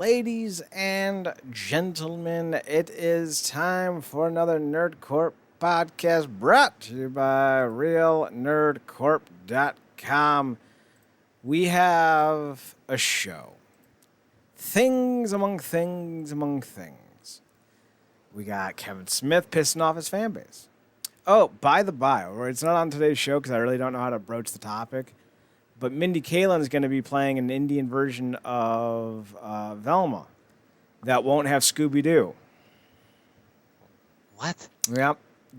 Ladies and gentlemen, it is time for another NerdCorp podcast brought to you by RealNerdCorp.com. We have a show. Things among things among things. We got Kevin Smith pissing off his fan base. Oh, by the by, it's not on today's show because I really don't know how to broach the topic. But Mindy Kaling's going to be playing an Indian version of Velma that won't have Scooby-Doo. What? Yep.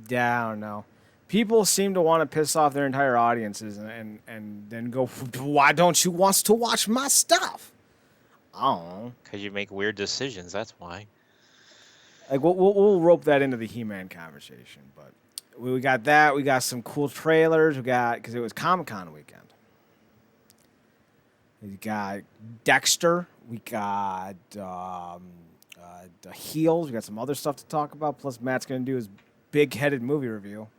Yeah, I don't know. People seem to want to piss off their entire audiences and then go, why don't you want to watch my stuff? I don't know. Because you make weird decisions, that's why. Like we'll rope that into the He-Man conversation. But we got that. We got some cool trailers. We got, because it was Comic-Con weekend. We got Dexter. We got the Heels. We got some other stuff to talk about. Plus, Matt's going to do his big-headed movie review.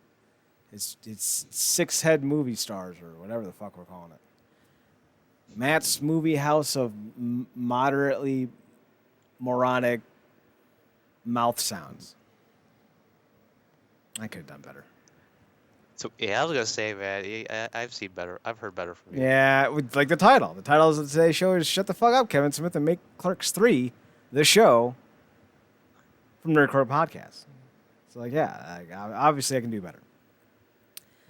It's six-head movie stars or whatever the fuck we're calling it. Matt's movie house of moderately moronic mouth sounds. I could have done better. So yeah, I was gonna say, man, I've seen better. I've heard better from you. Yeah, like the title. The title of today's show is "Shut the Fuck Up, Kevin Smith, and Make Clerks 3 the show" from NerdCorp Podcast. So like, yeah, obviously I can do better.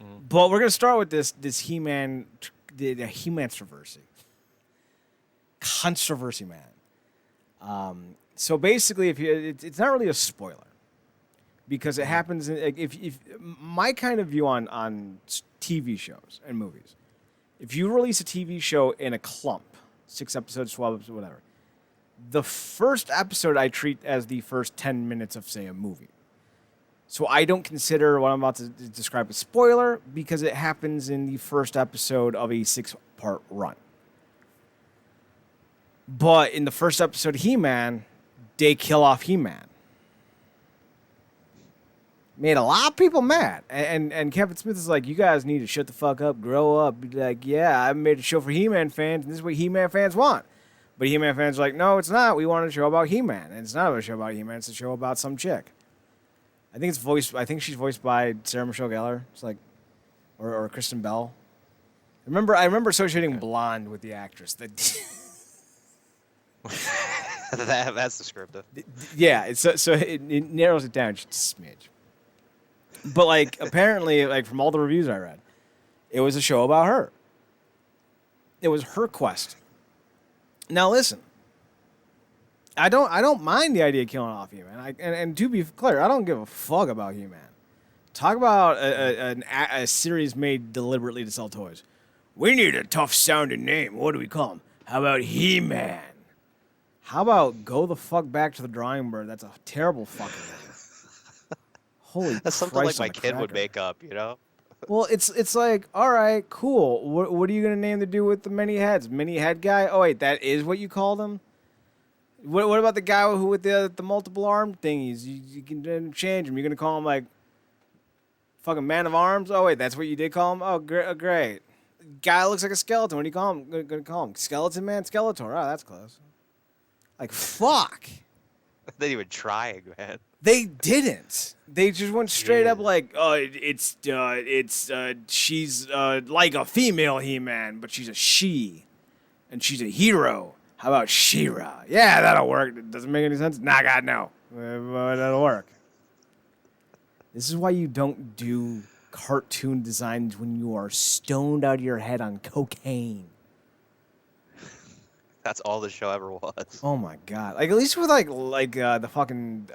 Mm-hmm. But we're gonna start with this He-Man, the He-Man controversy, man. So basically, it's not really a spoiler. Because it happens, if my kind of view on TV shows and movies, if you release a TV show in a clump, 6 episodes, 12 episodes, whatever, the first episode I treat as the first 10 minutes of, say, a movie. So I don't consider what I'm about to describe a spoiler because it happens in the first episode of a 6-part run. But in the first episode of He-Man, they kill off He-Man. Made a lot of people mad. And Kevin Smith is like, you guys need to shut the fuck up, grow up. Be like, yeah, I made a show for He-Man fans, and this is what He-Man fans want. But He-Man fans are like, no, it's not. We want a show about He-Man. And it's not a show about He-Man. It's a show about some chick. I think she's voiced by Sarah Michelle Gellar. It's like, or Kristen Bell. I remember associating blonde with the actress. That's descriptive. Yeah, so it narrows it down just a smidge. But, like, apparently, like, from all the reviews I read, it was a show about her. It was her quest. Now, listen. I don't mind the idea of killing off He-Man. And to be clear, I don't give a fuck about He-Man. Talk about a series made deliberately to sell toys. We need a tough-sounding name. What do we call him? How about He-Man? How about go the fuck back to the drawing board? That's a terrible fucking name. Holy That's something Christ like my kid would make up, you know? Well, it's like, all right, cool. What are you going to name the dude with the many heads? Many head guy? Oh, wait, that is what you called him? What about the guy who with the multiple arm thingies? You can change him. You're going to call him, like, fucking man of arms? Oh, wait, that's what you did call him? Oh, great. Guy looks like a skeleton. What do you call him? Going to call him Skeleton Man? Skeletor. Oh, that's close. Like, fuck. They didn't even try, man. They didn't. They just went straight up like, she's like a female He-Man, but she's a she, and she's a hero. How about She-Ra? Yeah, that'll work. It doesn't make any sense. Nah, God, no. That'll work. This is why you don't do cartoon designs when you are stoned out of your head on cocaine. That's all the show ever was. Oh my god! Like at least with like the fucking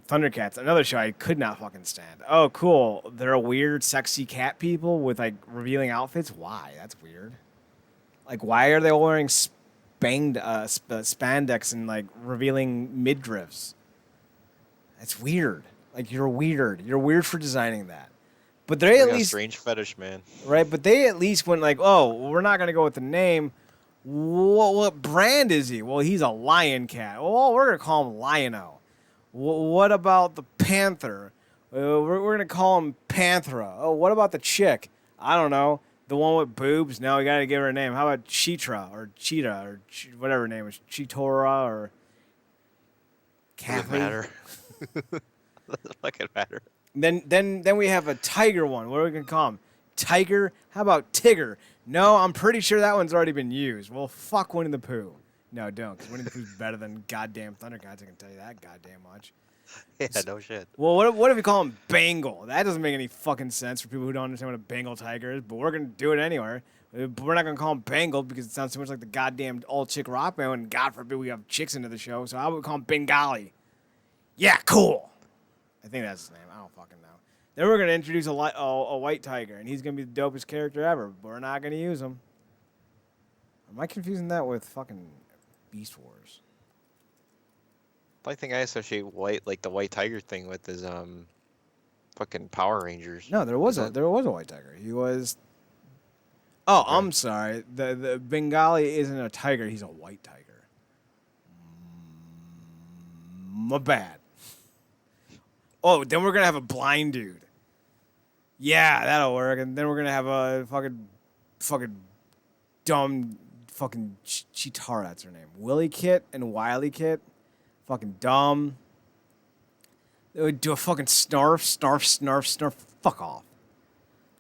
Thundercats, another show I could not fucking stand. Oh, cool! They're weird, sexy cat people with like revealing outfits. Why? That's weird. Like, why are they all wearing spandex and like revealing midriffs? That's weird. Like you're weird. You're weird for designing that. But they at least strange fetish, man. Right? But they at least went like, oh, we're not gonna go with the name. What brand is he? Well, he's a lion cat. Well, we're going to call him Lion-O. What about the panther? We're going to call him Panthera. Oh, what about the chick? I don't know. The one with boobs? No, we got to give her a name. How about Cheetah or whatever her name is? Cheetora or Doesn't matter. Doesn't fucking matter. Then we have a tiger one. What are we gonna call him? Tiger? How about Tigger? No, I'm pretty sure that one's already been used. Well, fuck Winnie the Pooh. No, don't, because Winnie the Pooh's better than goddamn Thundercats. I can tell you that goddamn much. Yeah, no shit. Well, what if we call him Bengal? That doesn't make any fucking sense for people who don't understand what a Bengal tiger is, but we're going to do it anyway. But we're not going to call him Bengal because it sounds too much like the goddamn all-chick rock band, and God forbid we have chicks into the show, so I would call him Bengali. Yeah, cool. I think that's his name. I don't fucking know. Then we're going to introduce a white tiger, and he's going to be the dopest character ever, but we're not going to use him. Am I confusing that with fucking Beast Wars? The only thing I associate like the white tiger thing with is fucking Power Rangers. No, there was a white tiger. He was. Oh, okay. I'm sorry. The Bengali isn't a tiger. He's a white tiger. My bad. Oh, then we're gonna have a blind dude. Yeah, that'll work. And then we're gonna have a fucking dumb fucking Chitara. That's her name. Willy Kit and Wily Kit. Fucking dumb. They would do a fucking snarf. Fuck off.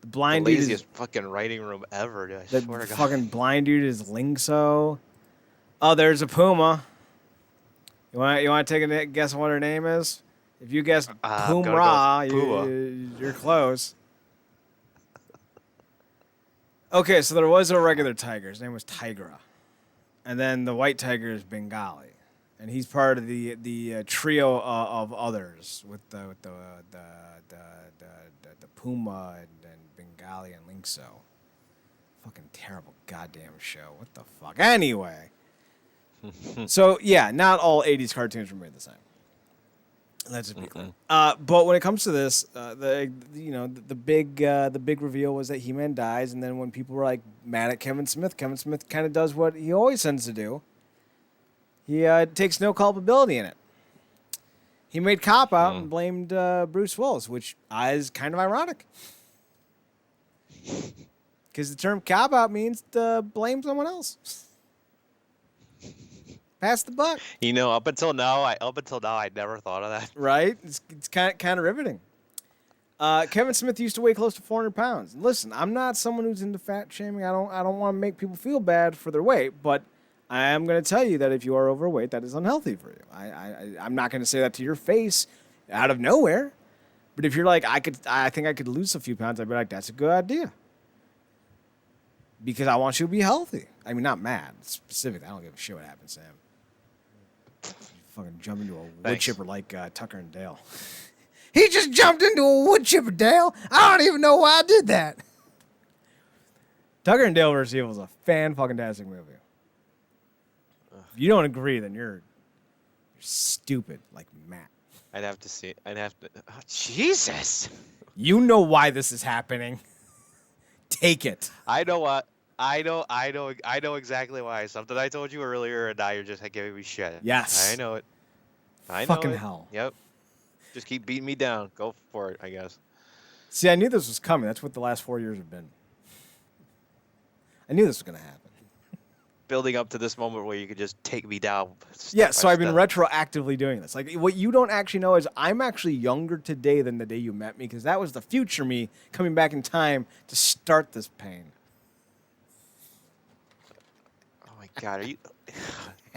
The blind the dude laziest is fucking writing room ever, dude. I the swear to God. fucking blind dude is Lingso. Oh, there's a puma. You want to take a guess on what her name is? If you guess Pumra, you're close. Okay, so there was a regular tiger. His name was Tigra, and then the white tiger is Bengali. And he's part of the trio of others with the Puma and Bengali and Lingso. Fucking terrible goddamn show. What the fuck? Anyway. So yeah, not all '80s cartoons were made the same. Let's just be clear. But when it comes to this, the big reveal was that He-Man dies, and then when people were like mad at Kevin Smith kind of does what he always tends to do. He takes no culpability in it. He made cop out and blamed Bruce Willis, which is kind of ironic. Because the term cop out means to blame someone else. Pass the buck. You know, up until now, I never thought of that. Right? It's kind of riveting. Kevin Smith used to weigh close to 400 pounds. Listen, I'm not someone who's into fat shaming. I don't want to make people feel bad for their weight, but I am going to tell you that if you are overweight, that is unhealthy for you. I'm not going to say that to your face out of nowhere. But if you're like, I think I could lose a few pounds, I'd be like, that's a good idea. Because I want you to be healthy. I mean, not mad. Specifically, I don't give a shit what happens to him. You fucking jump into a wood chipper like Tucker and Dale. He just jumped into a wood chipper, Dale. I don't even know why I did that. Tucker and Dale vs. Evil is a fan-fucking-tastic movie. If you don't agree, then you're stupid, like Matt. I'd have to see. Oh, Jesus. You know why this is happening. Take it. I know what. I know exactly why. Something I told you earlier, and now you're just giving me shit. Yes. I know it. I know fucking it. hell. Yep. Just keep beating me down. Go for it, I guess. See, I knew this was coming. That's what the last 4 years have been. I knew this was going to happen. Building up to this moment where you could just take me down. Yeah, so I've been retroactively doing this. Like, what you don't actually know is I'm actually younger today than the day you met me, because that was the future me coming back in time to start this pain. Oh my God, are you?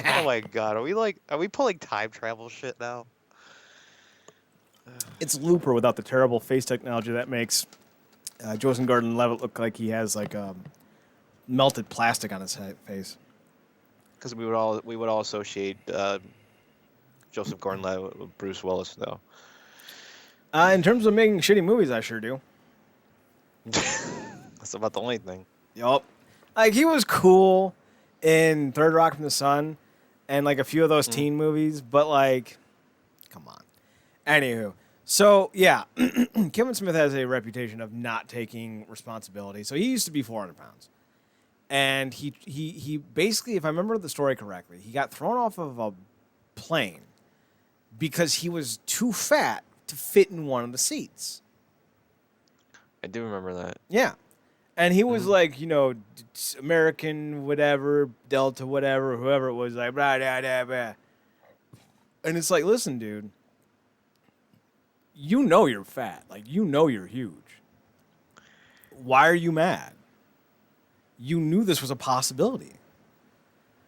Oh my God, are we pulling time travel shit now? It's Looper without the terrible face technology that makes Joseph Gordon-Levitt look like he has like melted plastic on his face. Because we would all associate Joseph Gordon-Levitt with Bruce Willis, though. In terms of making shitty movies, I sure do. That's about the only thing. Yup. Like, he was cool in Third Rock from the Sun and like a few of those teen movies, but like, come on. Anywho, so yeah, Kevin Smith has a reputation of not taking responsibility. So he used to be 400 pounds. And he basically, if I remember the story correctly, he got thrown off of a plane because he was too fat to fit in one of the seats. I do remember that. Yeah. And he was like, American, whatever, Delta, whatever, whoever it was, like, blah, blah, blah, blah. And it's like, listen, dude, you know you're fat. Like, you know you're huge. Why are you mad? You knew this was a possibility.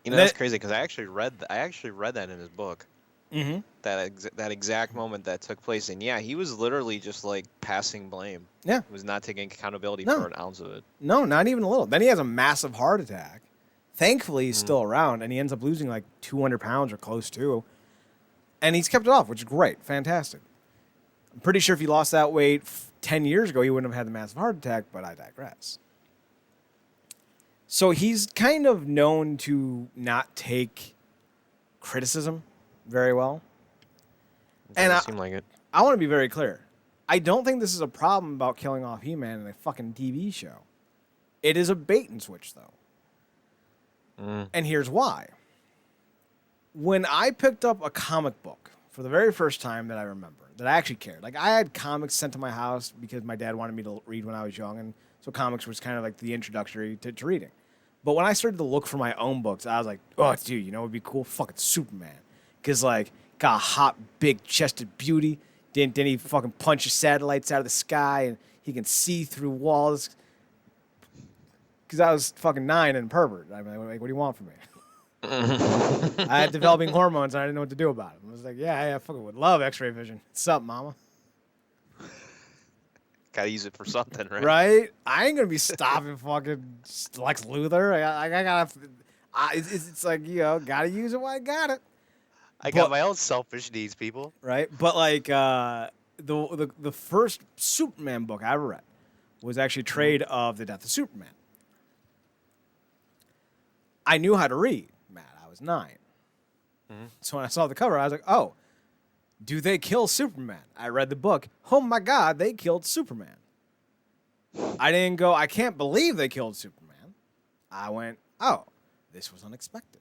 You know, that's crazy because I actually read that in his book. Mm-hmm. That exact moment that took place, and yeah, he was literally just like passing blame. Yeah. He was not taking accountability for an ounce of it. No, not even a little. Then he has a massive heart attack. Thankfully, he's still around, and he ends up losing like 200 pounds or close to. And he's kept it off, which is great. Fantastic. I'm pretty sure if he lost that weight 10 years ago, he wouldn't have had the massive heart attack, but I digress. So he's kind of known to not take criticism very well. It doesn't seem like it. I want to be very clear. I don't think this is a problem about killing off He-Man in a fucking TV show. It is a bait and switch, though. And here's why. When I picked up a comic book for the very first time that I remember, that I actually cared. Like, I had comics sent to my house because my dad wanted me to read when I was young, and so comics was kind of like the introductory to reading. But when I started to look for my own books, I was like, oh, dude, you know what would be cool? Fucking Superman. Because, like, got a hot, big-chested beauty. Didn't he fucking punch his satellites out of the sky, and he can see through walls. Because I was fucking 9 and pervert. I'm like, what do you want from me? I had developing hormones, and I didn't know what to do about them. I was like, yeah, I fucking would love X-ray vision. What's up, mama? Gotta use it for something, right? Right? I ain't gonna be stopping fucking Lex Luthor. I gotta. It's like, you know, gotta use it while I got it. I got my own selfish needs, people. Right? But like the first Superman book I ever read was actually a trade of The Death of Superman. I knew how to read, Matt. I was 9. So when I saw the cover, I was like, oh, do they kill Superman? I read the book. Oh my God, they killed Superman. I didn't go, I can't believe they killed Superman. I went, oh, this was unexpected.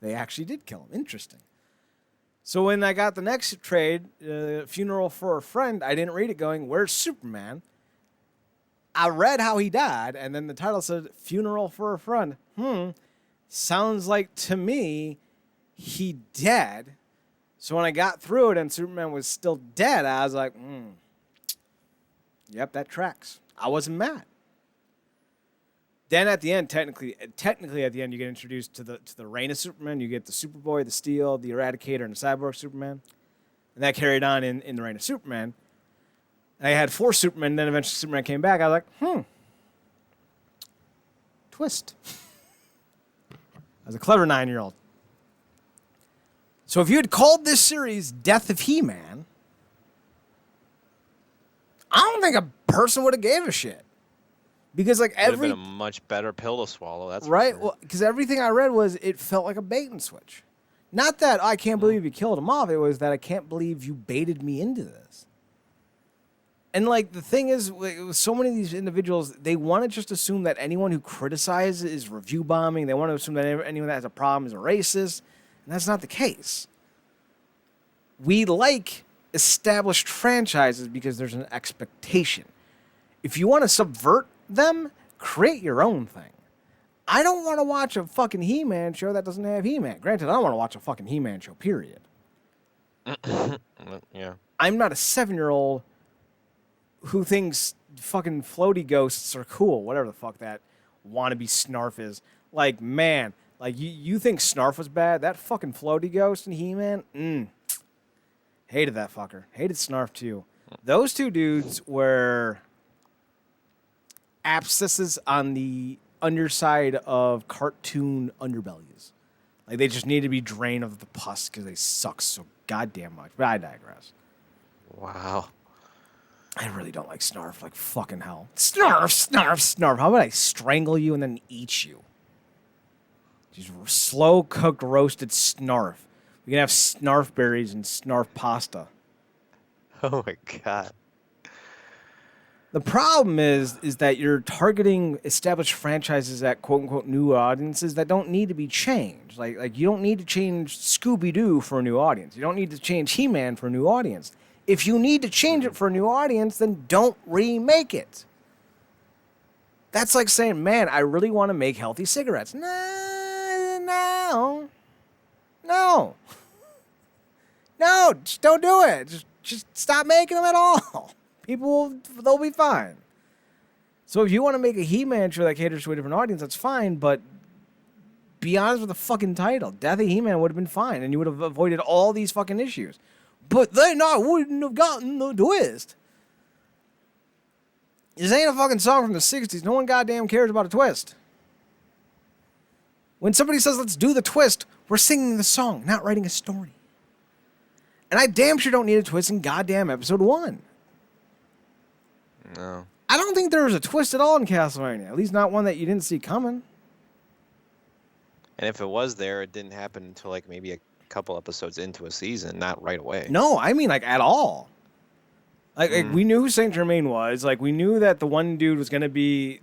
They actually did kill him. Interesting. So when I got the next trade, Funeral for a Friend, I didn't read it going, where's Superman? I read how he died, and then the title said, Funeral for a Friend. Sounds like to me he dead. So when I got through it and Superman was still dead, I was like, yep, that tracks. I wasn't mad. Then at the end, technically at the end, you get introduced to the reign of Superman. You get the Superboy, the Steel, the Eradicator, and the Cyborg Superman. And that carried on in the reign of Superman. And I had 4 Supermen, and then eventually Superman came back. I was like, twist. I was a clever 9-year-old. So if you had called this series Death of He-Man, I don't think a person would have gave a shit. Because like Would have been a much better pill to swallow. That's right. For sure. Well, because everything I read was it felt like a bait and switch. Not that I can't believe you killed him off. It was that I can't believe you baited me into this. And like the thing is, with so many of these individuals, they want to just assume that anyone who criticizes is review bombing. They want to assume that anyone that has a problem is a racist, and that's not the case. We like established franchises because there's an expectation. If you want to subvert them, create your own thing. I don't want to watch a fucking He-Man show that doesn't have He-Man. Granted, I don't want to watch a fucking He-Man show, period. Yeah. I'm not a 7-year-old who thinks fucking floaty ghosts are cool, whatever the fuck that wannabe Snarf is. Like, man, like you think Snarf was bad? That fucking floaty ghost in He-Man? Hated that fucker. Hated Snarf too. Those two dudes were abscesses on the underside of cartoon underbellies. Like, they just need to be drained of the pus because they suck so goddamn much. But I digress. Wow. I really don't like Snarf like fucking hell. Snarf, Snarf, Snarf. How about I strangle you and then eat you? Just slow cooked roasted Snarf. We can have Snarf berries and Snarf pasta. Oh my God. The problem is that you're targeting established franchises at quote unquote new audiences that don't need to be changed. Like you don't need to change Scooby-Doo for a new audience. You don't need to change He-Man for a new audience. If you need to change it for a new audience, then don't remake it. That's like saying, man, I really want to make healthy cigarettes. No. don't. Just don't do it. Just stop making them at all. They'll be fine. So if you want to make a He-Man show that caters to a different audience, that's fine, but be honest with the fucking title. Death of He-Man would have been fine, and you would have avoided all these fucking issues. But they wouldn't have gotten the twist. This ain't a fucking song from the 60s. No one goddamn cares about a twist. When somebody says, let's do the twist, we're singing the song, not writing a story. And I damn sure don't need a twist in goddamn episode 1. No. I don't think there was a twist at all in Castlevania. At least not one that you didn't see coming. And if it was there, it didn't happen until like maybe a couple episodes into a season, not right away. No, I mean like at all. Like we knew who Saint Germain was. Like we knew that the one dude was gonna be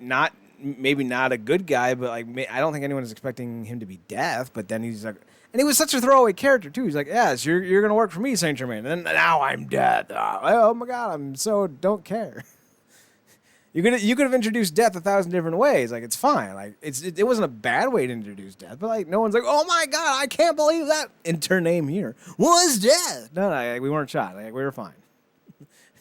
maybe not a good guy, but like I don't think anyone was expecting him to be Death. But then he's like, and he was such a throwaway character too. He's like, yes, you're gonna work for me, Saint Germain. And then now I'm Death. Oh my God, I'm so don't care. You could have introduced Death 1,000 different ways. Like it's fine. Like it wasn't a bad way to introduce Death, but like no one's like, oh my God, I can't believe that enter name here was Death. No, like, we weren't shot. Like we were fine.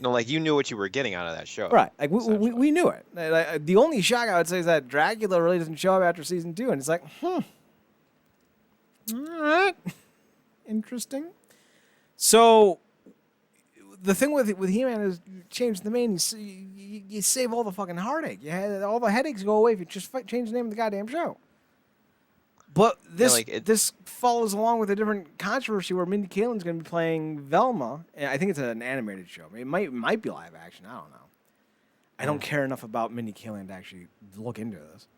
No, like you knew what you were getting out of that show. Right. Like we knew it. Like, the only shock I would say is that Dracula really doesn't show up after season 2, and it's like, all right, interesting. So the thing with He-Man is you change the name, you save all the fucking heartache. All the headaches go away if you just change the name of the goddamn show. But this follows along with a different controversy where Mindy Kaling's going to be playing Velma. And I think it's an animated show. It might be live action. I don't know. I don't care enough about Mindy Kaling to actually look into this.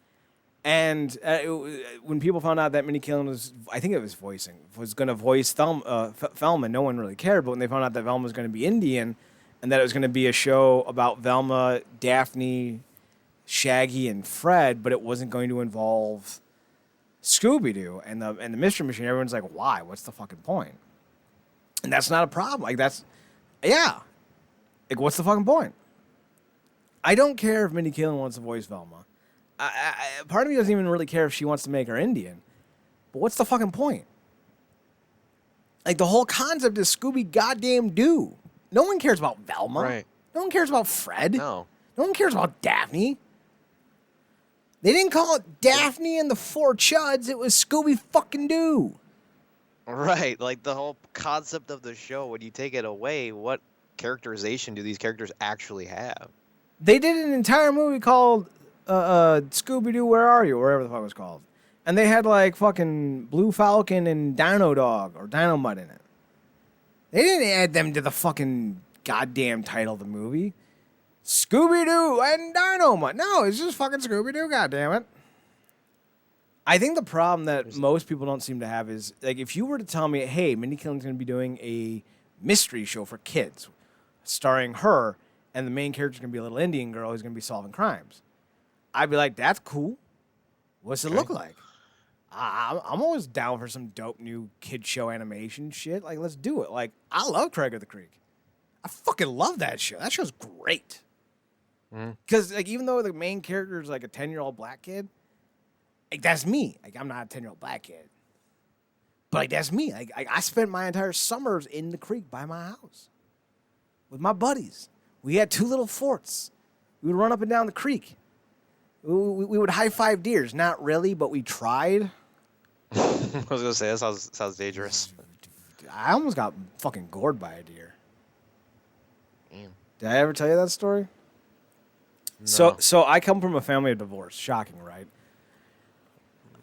And when people found out that Mindy Kaling was going to voice Velma, no one really cared. But when they found out that Velma was going to be Indian and that it was going to be a show about Velma, Daphne, Shaggy, and Fred, but it wasn't going to involve Scooby-Doo and the Mystery Machine, everyone's like, why? What's the fucking point? And that's not a problem. Like, like, what's the fucking point? I don't care if Mindy Kaling wants to voice Velma. Part of me doesn't even really care if she wants to make her Indian. But what's the fucking point? Like, the whole concept is Scooby goddamn Doo. No one cares about Velma. Right. No one cares about Fred. No. No one cares about Daphne. They didn't call it Daphne and the Four Chuds. It was Scooby fucking Doo. Right. Like the whole concept of the show, when you take it away, what characterization do these characters actually have? They did an entire movie called Scooby-Doo, Where Are You? Or whatever the fuck it was called. And they had like fucking Blue Falcon and Dino Dog or Dino Mud in it. They didn't add them to the fucking goddamn title of the movie. Scooby-Doo and Dynamite. No, it's just fucking Scooby-Doo, goddammit. I think the problem that most people don't seem to have is, like, if you were to tell me, hey, Mindy Kaling's going to be doing a mystery show for kids starring her, and the main character's going to be a little Indian girl who's going to be solving crimes, I'd be like, that's cool. What's it look like? I'm always down for some dope new kid show animation shit. Like, let's do it. Like, I love Craig of the Creek. I fucking love that show. That show's great. Because, like, even though the main character is, like, a 10-year-old black kid, like, that's me. Like, I'm not a 10-year-old black kid. But, like, that's me. Like, I spent my entire summers in the creek by my house with my buddies. We had 2 little forts. We would run up and down the creek. We would high-five deers. Not really, but we tried. I was going to say, that sounds dangerous. I almost got fucking gored by a deer. Damn. Did I ever tell you that story? No. So I come from a family of divorce. Shocking, right?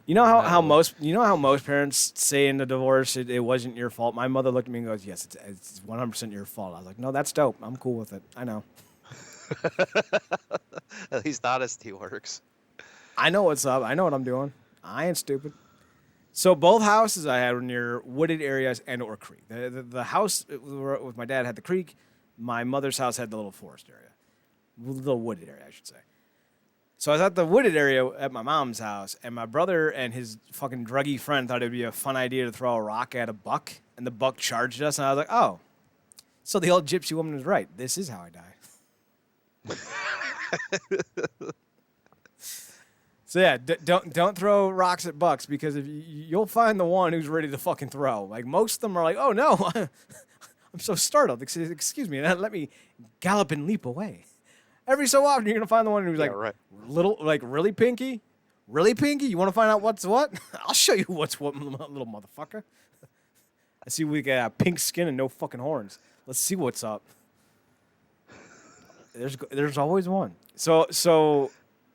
You know how most parents say in the divorce it wasn't your fault. My mother looked at me and goes, "Yes, it's 100% your fault." I was like, "No, that's dope. I'm cool with it. I know." At least honesty works. I know what's up. I know what I'm doing. I ain't stupid. So both houses I had were near wooded areas and or creek. The house with my dad had the creek. My mother's house had the little forest area. Little wooded area, I should say. So I was at the wooded area at my mom's house, and my brother and his fucking druggy friend thought it would be a fun idea to throw a rock at a buck, and the buck charged us, and I was like, oh. So the old gypsy woman was right. This is how I die. So yeah, don't throw rocks at bucks, because if you'll find the one who's ready to fucking throw. Like, most of them are like, oh no, I'm so startled. Excuse me, let me gallop and leap away. Every so often, you're gonna find the one who's like, right. really pinky, really pinky. You want to find out what's what? I'll show you what's what, little motherfucker. I see we got pink skin and no fucking horns. Let's see what's up. There's always one. So,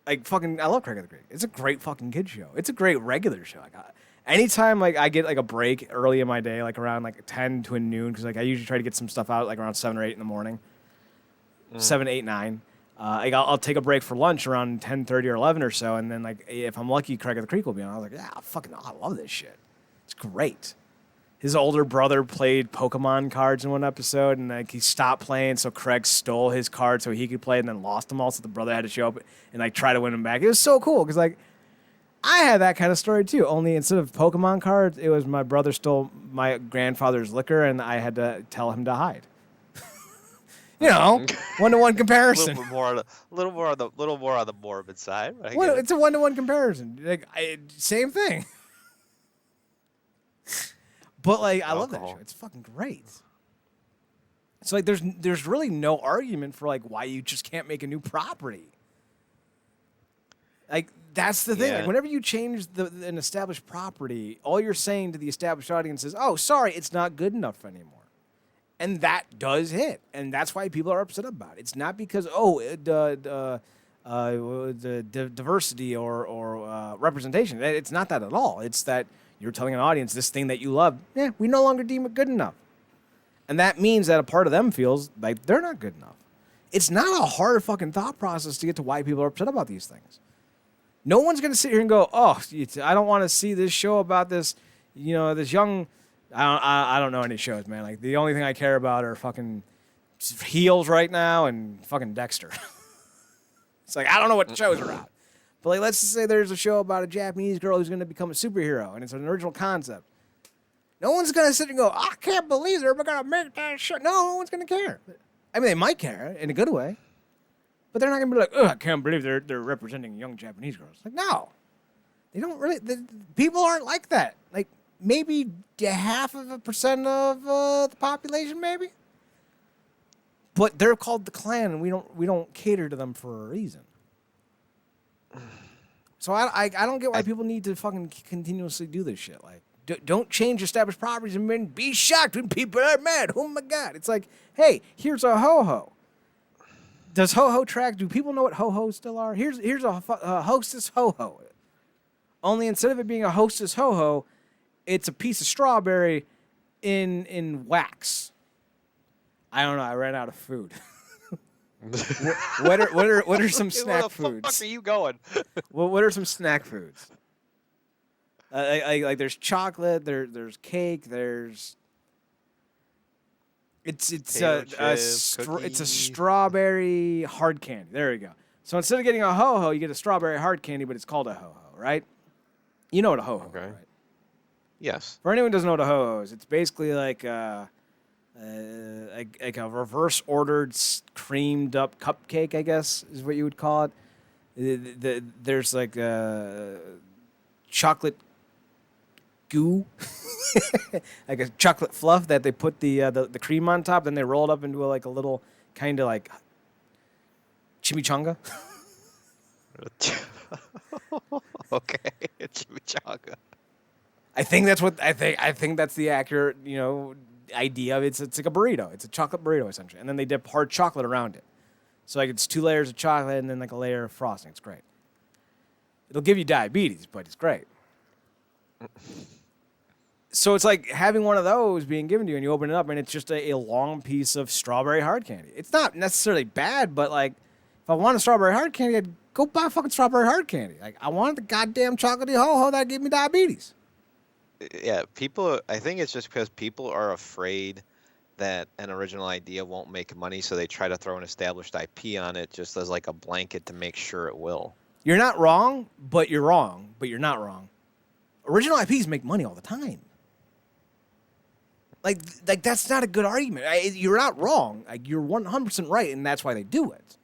like fucking, I love Craig of the Creek. It's a great fucking kid show. It's a great regular show. Anytime like I get like a break early in my day, like around like 10 to noon, because like I usually try to get some stuff out like around 7 or 8 in the morning. 7, 8, 9. Like I'll take a break for lunch around 10:30 or 11 or so, and then like if I'm lucky, Craig of the Creek will be on. I was like, yeah, I love this shit. It's great. His older brother played Pokemon cards in one episode, and like he stopped playing, so Craig stole his cards so he could play, and then lost them all. So the brother had to show up and like try to win them back. It was so cool because like I had that kind of story too. Only instead of Pokemon cards, it was my brother stole my grandfather's liquor, and I had to tell him to hide. You know, 1-to-1 comparison. A little more on the morbid side. It's a 1-to-1 comparison. Like same thing. But like I love that show. It's fucking great. So like there's really no argument for like why you just can't make a new property. Like that's the thing. Yeah. Like whenever you change an established property, all you're saying to the established audience is, "Oh, sorry, it's not good enough anymore." And that does hit, and that's why people are upset about it. It's not because the diversity or representation. It's not that at all. It's that you're telling an audience this thing that you love, we no longer deem it good enough, and that means that a part of them feels like they're not good enough. It's not a hard fucking thought process to get to why people are upset about these things. No one's gonna sit here and go, "Oh, I don't want to see this show about this, this young." I don't know any shows, man. Like the only thing I care about are fucking Heels right now and fucking Dexter. It's like I don't know what the shows are about, but like let's just say there's a show about a Japanese girl who's going to become a superhero, and it's an original concept. No one's gonna sit and go, "I can't believe they're gonna make that shit." No one's gonna care. I mean, they might care in a good way, but they're not gonna be like, "Oh, I can't believe they're representing young Japanese girls." Like, no, they don't really. People aren't like that. Like. Maybe 0.5% of the population, maybe. But they're called the Klan, and we don't cater to them for a reason. So I don't get why people need to fucking continuously do this shit. Like, don't change established properties and then be shocked when people are mad. Oh my God! It's like, hey, here's a ho-ho. Does ho-ho track? Do people know what ho-hos still are? Here's a hostess ho-ho. Only instead of it being a hostess ho-ho, it's a piece of strawberry in wax. I don't know. I ran out of food. What are some snack foods? Where the fuck are you going? What are some snack foods? Like there's chocolate. There's cake. It's a strawberry hard candy. There you go. So instead of getting a ho-ho, you get a strawberry hard candy, but it's called a ho-ho, right? You know what a ho-ho is, right? Yes. For anyone who doesn't know what a ho-ho is, it's basically like a reverse ordered creamed up cupcake, I guess is what you would call it. There's like chocolate goo, like a chocolate fluff that they put the cream on top, then they roll it up into a little kind of like chimichanga. Okay, chimichanga. I think that's what I think that's the accurate, idea of it. It's like a burrito. It's a chocolate burrito essentially, and then they dip hard chocolate around it. So like it's 2 layers of chocolate and then like a layer of frosting. It's great. It'll give you diabetes, but it's great. So it's like having one of those being given to you, and you open it up, and it's just a long piece of strawberry hard candy. It's not necessarily bad, but like if I want a strawberry hard candy, I'd go buy fucking strawberry hard candy. Like I wanted the goddamn chocolatey ho-ho that gave me diabetes. Yeah, I think it's just because people are afraid that an original idea won't make money, so they try to throw an established IP on it just as like a blanket to make sure it will. You're not wrong, but you're wrong, but you're not wrong. Original IPs make money all the time. Like that's not a good argument. You're not wrong. Like, you're 100% right, and that's why they do it.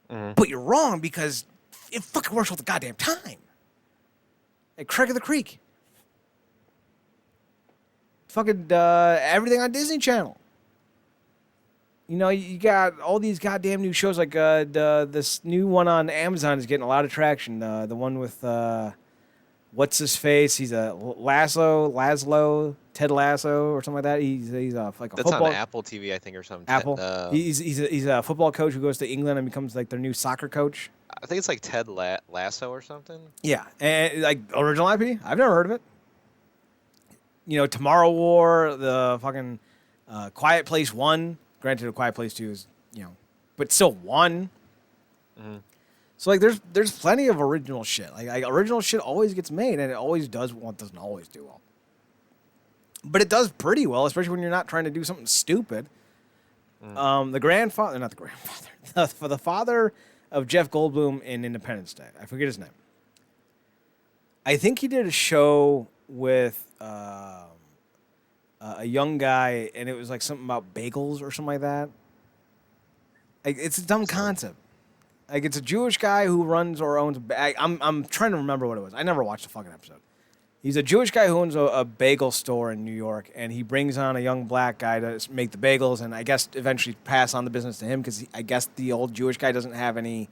Mm-hmm. But you're wrong because it fucking works all the goddamn time. Like Craig of the Creek. Fucking everything on Disney Channel. You know, you got all these goddamn new shows like this new one on Amazon is getting a lot of traction. The one with what's his face? He's a Laszlo, Ted Lasso or something like that. He's like a That's football. on Apple TV, I think, or something. Apple. He's a football coach who goes to England and becomes like their new soccer coach. I think it's like Ted Lasso or something. Yeah, and like original IP. I've never heard of it. You know, Tomorrow War, the fucking Quiet Place 1. Granted, A Quiet Place 2 is, you know, but still 1. Mm-hmm. So, like, there's plenty of original shit. Like original shit always gets made, and it always does well. It doesn't always do well. But it does pretty well, especially when you're not trying to do something stupid. The grandfather, not the grandfather, for the father of Jeff Goldblum in Independence Day. I forget his name. I think he did a show with a young guy, and it was like something about bagels or something like that. Like, it's a dumb concept. Like, it's a Jewish guy who runs or owns. I'm trying to remember what it was. I never watched the fucking episode. He's a Jewish guy who owns a bagel store in New York, and he brings on a young black guy to make the bagels, and I guess eventually pass on the business to him because I guess the old Jewish guy doesn't have any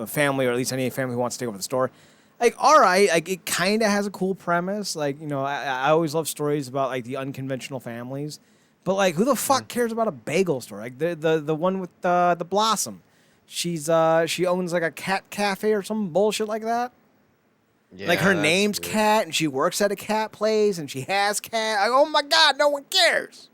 family, or at least any family who wants to take over the store. Like, all right, like, it kind of has a cool premise. Like, you know, I always love stories about, like, the unconventional families. But, like, who the fuck cares about a bagel store? Like, the one with the Blossom. She owns, like, a cat cafe or some bullshit like that. Yeah, like, her name's weird. Cat, and she works at a cat place, and she has cat. Like, oh, my God, no one cares.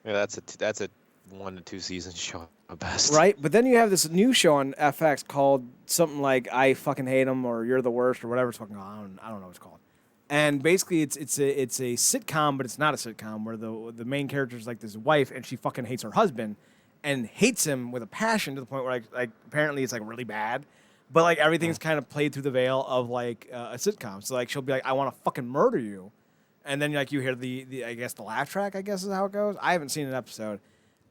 Yeah, that's a 1 to 2 season show at best. Right? But then you have this new show on FX called something like I Fucking Hate 'Em or You're the Worst or whatever it's fucking called. I don't know what it's called. And basically it's a sitcom, but it's not a sitcom, where the main character is like this wife, and she fucking hates her husband and hates him with a passion to the point where like apparently it's like really bad. But like everything's kind of played through the veil of like a sitcom. So like she'll be like, I want to fucking murder you. And then like you hear the I guess the laugh track, I guess is how it goes. I haven't seen an episode.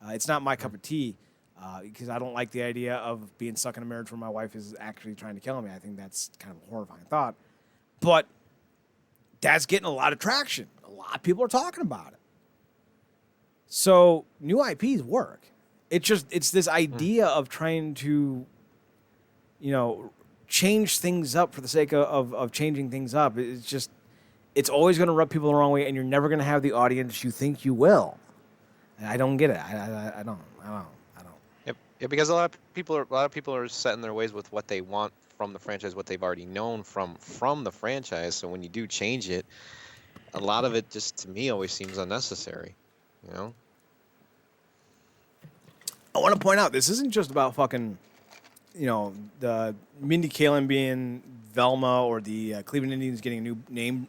It's not my cup of tea. Because I don't like the idea of being stuck in a marriage where my wife is actually trying to kill me. I think that's kind of a horrifying thought. But that's getting a lot of traction. A lot of people are talking about it. So new IPs work. It's this idea of trying to, you know, change things up for the sake of changing things up. It's always going to rub people the wrong way, and you're never going to have the audience you think you will. And I don't get it. I don't. Yeah, because a lot of people are set in their ways with what they want from the franchise, what they've already known from the franchise. So when you do change it, a lot of it just to me always seems unnecessary. You know. I want to point out this isn't just about fucking, you know, the Mindy Kaling being Velma or the Cleveland Indians getting a new name,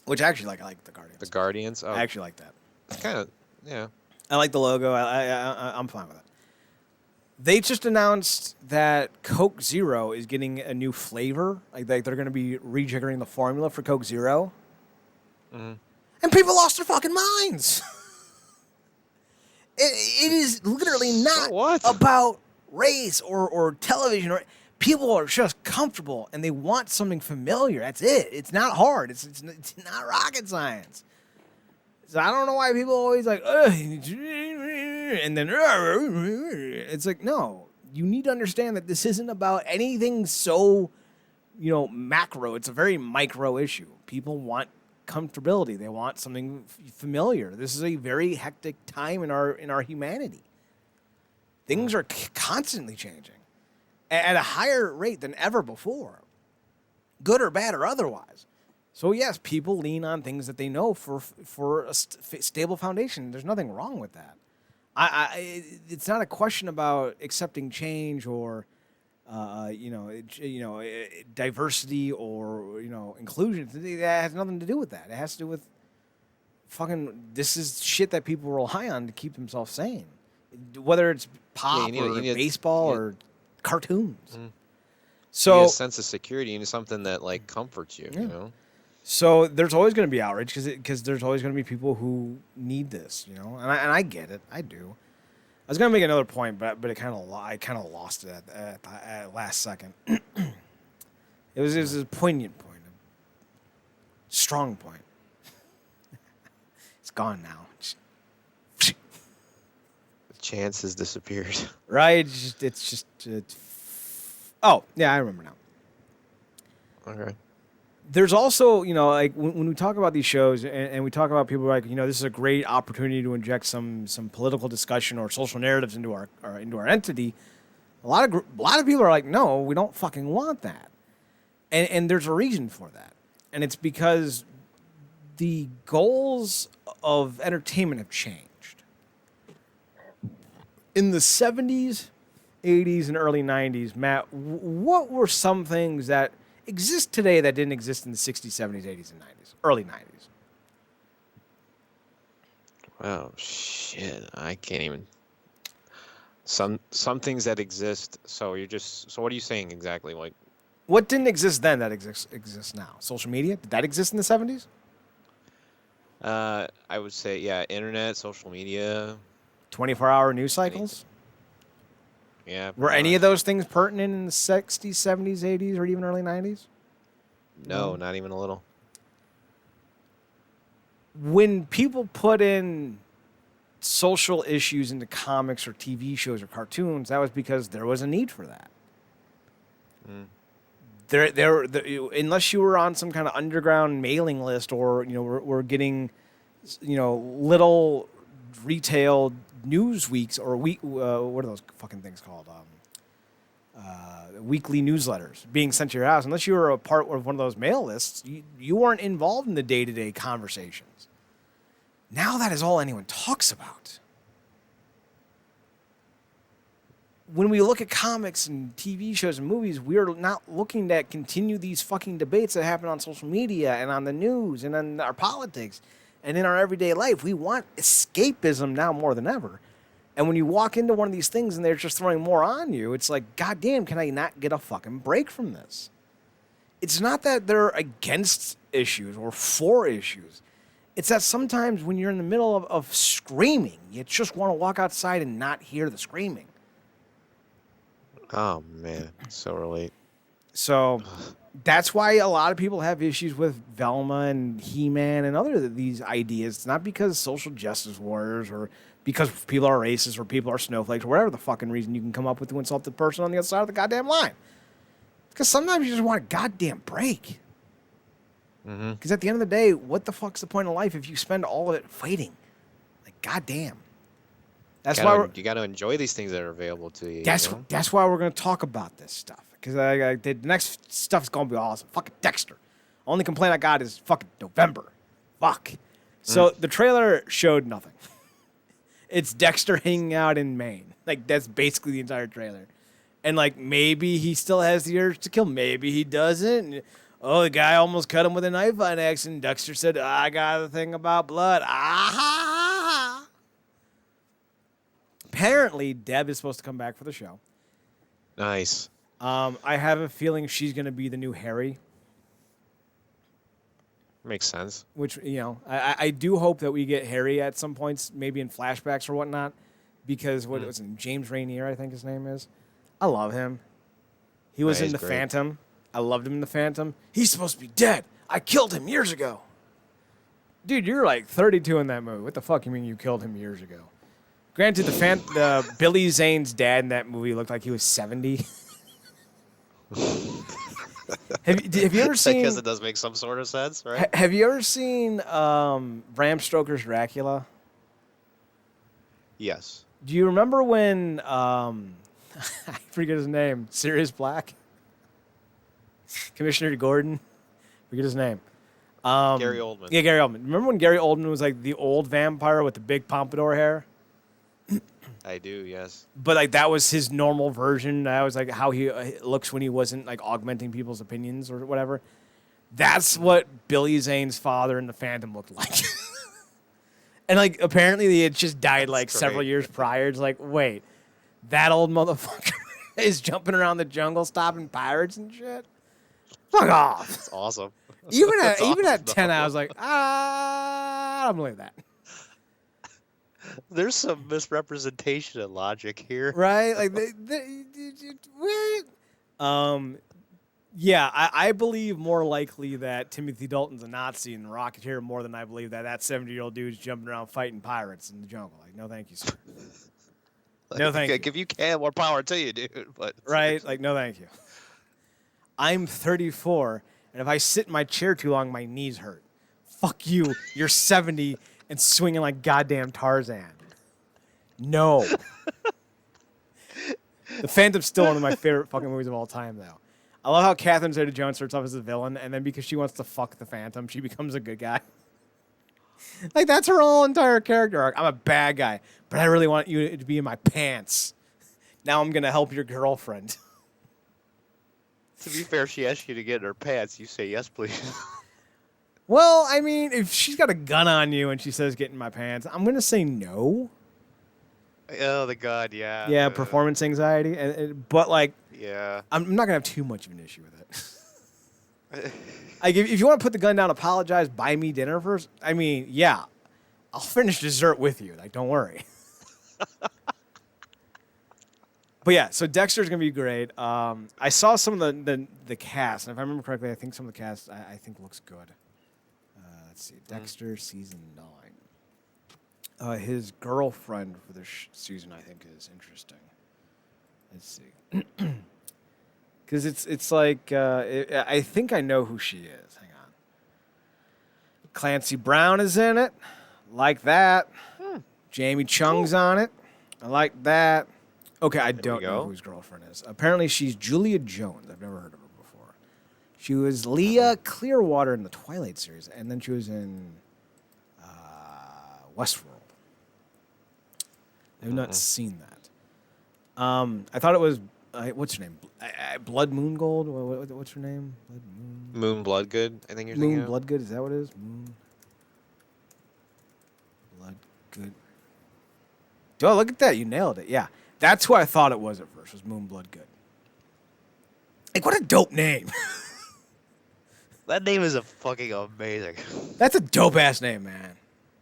which actually I like the Guardians. The Guardians. Oh, I actually like that. it's kind of yeah. I like the logo. I'm fine with it. They just announced that Coke Zero is getting a new flavor. Like they're going to be rejiggering the formula for Coke Zero. Mm-hmm. And people lost their fucking minds. It is literally not about race or television. People are just comfortable and they want something familiar. That's it. It's not hard. It's not rocket science. So I don't know why people always like, and then it's like, no, you need to understand that this isn't about anything so, you know, macro. It's a very micro issue. People want comfortability. They want something familiar. This is a very hectic time in our humanity. Things are constantly changing at a higher rate than ever before, good or bad or otherwise. So yes, people lean on things that they know for a stable foundation. There's nothing wrong with that. It's not a question about accepting change or, diversity or inclusion. That has nothing to do with that. It has to do with this is shit that people rely on to keep themselves sane, whether it's pop or baseball or cartoons. Mm-hmm. So you need a sense of security. You need something that like comforts you. Yeah. You know. So there's always going to be outrage because there's always going to be people who need this, and I get it. I do. I was going to make another point, but I kind of lost it at last second. It was a poignant point, a strong point. It's gone now. chance has disappeared. Right? Oh, yeah, I remember now. Okay. There's also, like when we talk about these shows and we talk about people like, this is a great opportunity to inject some political discussion or social narratives into our entity. A lot of people are like, no, we don't fucking want that. And there's a reason for that. And it's because the goals of entertainment have changed. In the 70s, 80s, and early 90s, Matt, what were some things that exist today that didn't exist in the 60s, 70s, 80s, and 90s, early 90s? Oh, shit. I can't even. Some things that exist. So what are you saying exactly? Like, what didn't exist then that exists now? Social media? Did that exist in the 70s? I would say, yeah, internet, social media. 24-hour news cycles? Yeah. Were any of those things pertinent in the 60s, 70s, 80s, or even early 90s? No, not even a little. When people put in social issues into comics or TV shows or cartoons, that was because there was a need for that. Unless you were on some kind of underground mailing list or, we're getting, little retail news weeks or what are those fucking things called? Weekly newsletters being sent to your house. Unless you were a part of one of those mail lists, you weren't involved in the day-to-day conversations. Now that is all anyone talks about. When we look at comics and TV shows and movies, we're not looking to continue these fucking debates that happen on social media and on the news and in our politics and in our everyday life. We want escapism now more than ever. And when you walk into one of these things and they're just throwing more on you, it's like, goddamn, can I not get a fucking break from this? It's not that they're against issues or for issues. It's that sometimes when you're in the middle of screaming, you just want to walk outside and not hear the screaming. Oh, man. So relate. So that's why a lot of people have issues with Velma and He-Man and other of these ideas. It's not because social justice warriors or because people are racist or people are snowflakes or whatever the fucking reason you can come up with to insult the person on the other side of the goddamn line. Because sometimes you just want a goddamn break. Because at the end of the day, what the fuck's the point of life if you spend all of it fighting? Like, goddamn. That's why you got to enjoy these things that are available to you. That's why we're going to talk about this stuff. Because the next stuff's going to be awesome. Fucking Dexter. Only complaint I got is fucking November. Fuck. So the trailer showed nothing. It's Dexter hanging out in Maine. Like, that's basically the entire trailer. And, like, maybe he still has the urge to kill. Maybe he doesn't. Oh, the guy almost cut him with a knife on accident. Dexter said, I got a thing about blood. Ah! Apparently, Deb is supposed to come back for the show. Nice. I have a feeling she's going to be the new Harry. Makes sense. Which, I do hope that we get Harry at some points, maybe in flashbacks or whatnot, because what was it, James Rainier, I think his name is. I love him. He was in The Phantom. I loved him in The Phantom. He's supposed to be dead. I killed him years ago. Dude, you're like 32 in that movie. What the fuck you mean you killed him years ago? Granted, the Billy Zane's dad in that movie looked like he was 70. Have you ever seen? Because it does make some sort of sense, right? Have you ever seen Bram Stoker's Dracula? Yes. Do you remember when I forget his name? Sirius Black, Commissioner Gordon. Forget his name. Gary Oldman. Yeah, Gary Oldman. Remember when Gary Oldman was like the old vampire with the big pompadour hair? I do, yes. But like that was his normal version. That was like how he looks when he wasn't like augmenting people's opinions or whatever. That's what Billy Zane's father in The Phantom looked like. And like apparently he had just died like several years prior. It's like, wait, that old motherfucker is jumping around the jungle stopping pirates and shit? Fuck off. That's awesome. Even at 10, I was like, I don't believe that. There's some misrepresentation of logic here. Right? Like, what? Yeah, I believe more likely that Timothy Dalton's a Nazi and the Rocketeer more than I believe that 70-year-old dude's jumping around fighting pirates in the jungle. Like, no, thank you, sir. No, thank you. If you can, more power to you, dude. But Right? seriously. Like, no, thank you. I'm 34, and if I sit in my chair too long, my knees hurt. Fuck you. You're 70 and swinging like goddamn Tarzan. No. The Phantom's still one of my favorite fucking movies of all time, though. I love how Catherine Zeta-Jones starts off as a villain, and then because she wants to fuck the Phantom, she becomes a good guy. Like, that's her whole entire character arc. I'm a bad guy, but I really want you to be in my pants. Now I'm going to help your girlfriend. To be fair, she asked you to get in her pants. You say yes, please. Well, I mean, if she's got a gun on you and she says, get in my pants, I'm going to say no. Oh, the god, yeah. Yeah, performance anxiety. But, like, Yeah. I'm not going to have too much of an issue with it. Like, if you want to put the gun down, apologize, buy me dinner first, I mean, yeah. I'll finish dessert with you. Like, don't worry. But, yeah, so Dexter's going to be great. I saw some of the cast, and if I remember correctly, I think some of the cast I think looks good. Let's see. Dexter season 9. His girlfriend for this season, I think, is interesting. Let's see. Because it's like, I think I know who she is. Hang on. Clancy Brown is in it. Like that. Jamie Chung's on it. I like that. Okay, I don't know who his girlfriend is. Apparently, she's Julia Jones. I've never heard of her before. She was Leah Clearwater in the Twilight series, and then she was in Westworld. I've not seen that. I thought it was what's her name? Blood Moon Gold. What's her name? Blood Moon Bloodgood, I think you're thinking Moon of. Bloodgood. Is that what it is? Moon Bloodgood. Oh, look at that! You nailed it. Yeah, that's who I thought it was at first. Was Moon Bloodgood. Like, what a dope name. That name is fucking amazing. That's a dope ass name, man.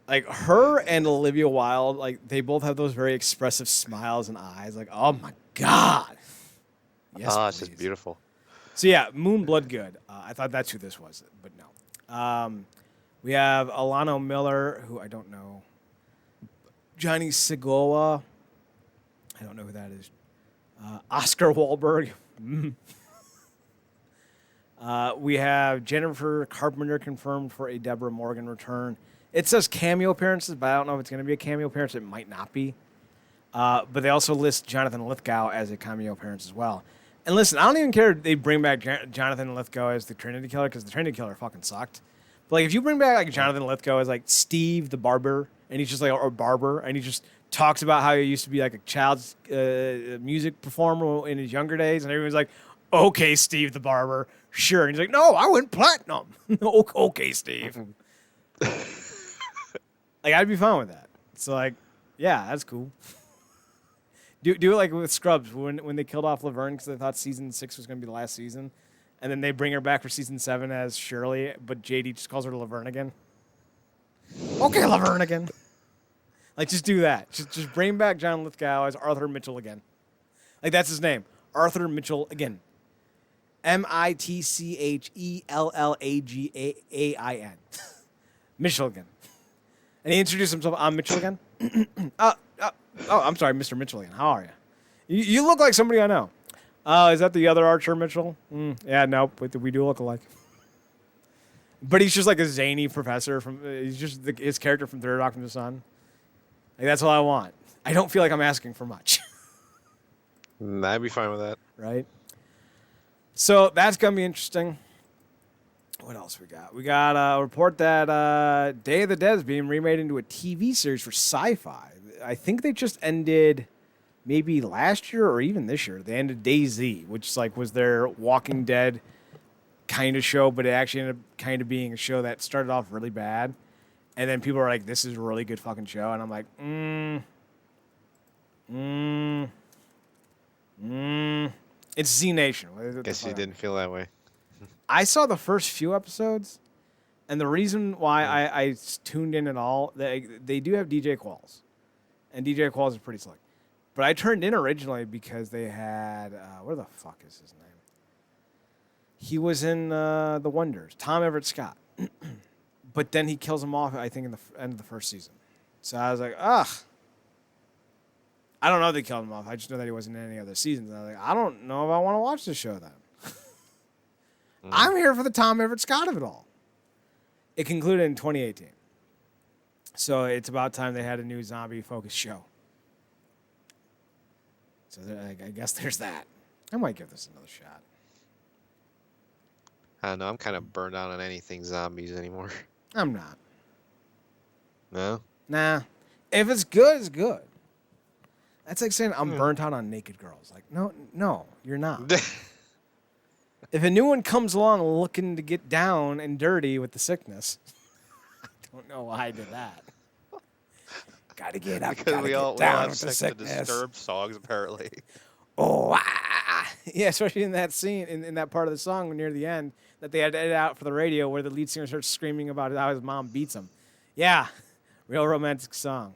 Like, her and Olivia Wilde, like, they both have those very expressive smiles and eyes. Like, oh my God. Yes, It's just beautiful. So, yeah, Moon Bloodgood. I thought that's who this was, but no. We have Alano Miller, who I don't know. Johnny Segola. I don't know who that is. Oscar Wahlberg. We have Jennifer Carpenter confirmed for a Deborah Morgan return. It says cameo appearances, but I don't know if it's going to be a cameo appearance. It might not be. But they also list Jonathan Lithgow as a cameo appearance as well. And listen, I don't even care if they bring back Jonathan Lithgow as the Trinity Killer, because the Trinity Killer fucking sucked. But like, if you bring back like Jonathan Lithgow as like Steve the barber, and he's just like a barber, and he just talks about how he used to be like a child's music performer in his younger days, and everyone's like, okay, Steve the barber, sure. And he's like, no, I went platinum. Okay, Steve. Like, I'd be fine with that. So like, yeah, that's cool. Do it like with Scrubs when they killed off Laverne because they thought season 6 was going to be the last season, and then they bring her back for season 7 as Shirley, but JD just calls her Laverne again. Okay, Laverne again. Like, just do that. Just bring back John Lithgow as Arthur Mitchell again. Like, that's his name, Arthur Mitchell again. Mitchellagain. Mitchell. And he introduced himself. I'm Mitchell again. Oh, I'm sorry, Mr. Mitchell again. How are you? You look like somebody I know. Is that the other Archer Mitchell? Yeah, no, but we do look alike. But he's just like a zany professor he's just his character from Third Rock from the Sun. Like, that's all I want. I don't feel like I'm asking for much. I'd be fine with that. Right? So that's going to be interesting. What else we got? We got a report that Day of the Dead is being remade into a TV series for Sci-Fi. I think they just ended maybe last year or even this year. They ended DayZ, which was their Walking Dead kind of show, but it actually ended up kind of being a show that started off really bad. And then people are like, this is a really good fucking show. And I'm like, It's Z Nation. Guess you didn't feel that way. I saw the first few episodes, and the reason why I tuned in at all, they do have DJ Qualls, and DJ Qualls is pretty slick. But I turned in originally because they had, where the fuck is his name? He was in The Wonders, Tom Everett Scott. But then he kills him off, I think, in the end of the first season. So I was like, ugh. I don't know if they killed him off. I just know that he wasn't in any other seasons. And I was like, I don't know if I want to watch this show then. I'm here for the Tom Everett Scott of it all. It concluded in 2018. So it's about time they had a new zombie-focused show. So I guess there's that. I might give this another shot. I don't know. I'm kind of burned out on anything zombies anymore. I'm not. No? Nah. If it's good, it's good. That's like saying I'm burnt out on naked girls. Like, no, you're not. If a new one comes along looking to get down and dirty with the sickness, I don't know why I did that. Gotta get up, because gotta we get all down have with the sex to sickness. Disturbed songs, apparently. Oh, ah. Yeah, especially in that scene, in that part of the song near the end, that they had to edit out for the radio where the lead singer starts screaming about how his mom beats him. Yeah, real romantic song.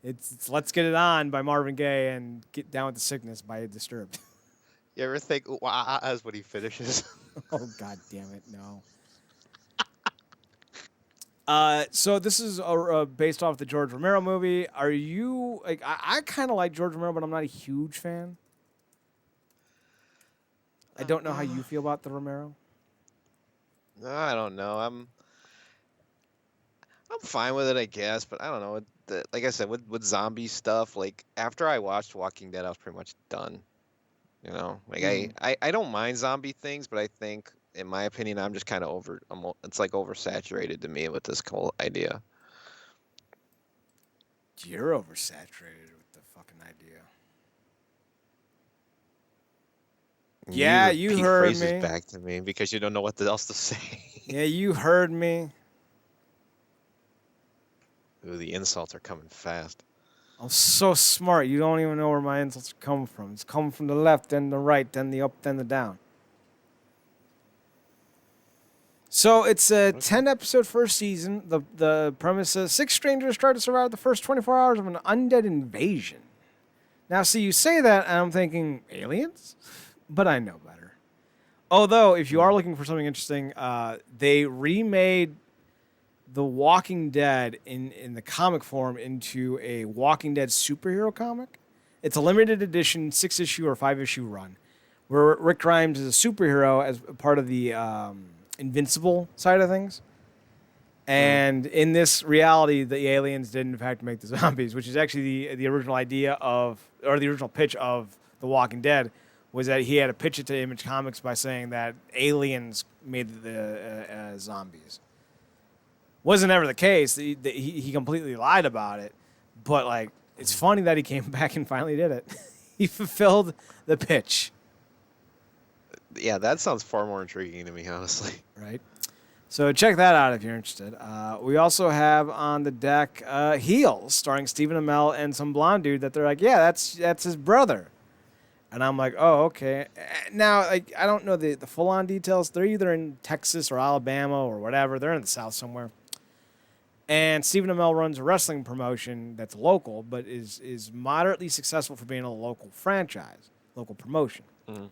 It's Let's Get It On by Marvin Gaye and Get Down with the Sickness by Disturbed. You ever think, wow, as when he finishes? Oh, God damn it, no. So this is based off the George Romero movie. Are you, like, I kind of like George Romero, but I'm not a huge fan. I don't know how you feel about the Romero. No, I don't know. I'm fine with it, I guess, but I don't know. Like I said, with zombie stuff, like after I watched Walking Dead, I was pretty much done. You know, like I don't mind zombie things, but I think, in my opinion, I'm just kind of it's like oversaturated to me with this whole idea. You're oversaturated with the fucking idea. Yeah, you repeat heard phrases me. back to me because you don't know what else to say. Yeah, you heard me. Ooh, the insults are coming fast. I'm so smart. You don't even know where my insults are coming from. It's coming from the left, then the right, then the up, then the down. So it's a 10-episode first season. The premise is 6 strangers try to survive the first 24 hours of an undead invasion. Now, see, you say that, and I'm thinking, aliens? But I know better. Although, if you are looking for something interesting, they remade The Walking Dead in the comic form into a Walking Dead superhero comic. It's a limited edition 6-issue or 5-issue run where Rick Grimes is a superhero as part of the Invincible side of things. And in this reality, the aliens did in fact make the zombies, which is actually the original idea of, or the original pitch of The Walking Dead, was that he had to pitch it to Image Comics by saying that aliens made the zombies. Wasn't ever the case. He completely lied about it. But, like, it's funny that he came back and finally did it. He fulfilled the pitch. Yeah, that sounds far more intriguing to me, honestly. Right? So check that out if you're interested. We also have on the deck Heels, starring Stephen Amell and some blonde dude that they're like, yeah, that's his brother. And I'm like, oh, okay. Now, like, I don't know the full-on details. They're either in Texas or Alabama or whatever. They're in the South somewhere. And Stephen Amell runs a wrestling promotion that's local, but is moderately successful for being a local franchise, local promotion. Mm-hmm.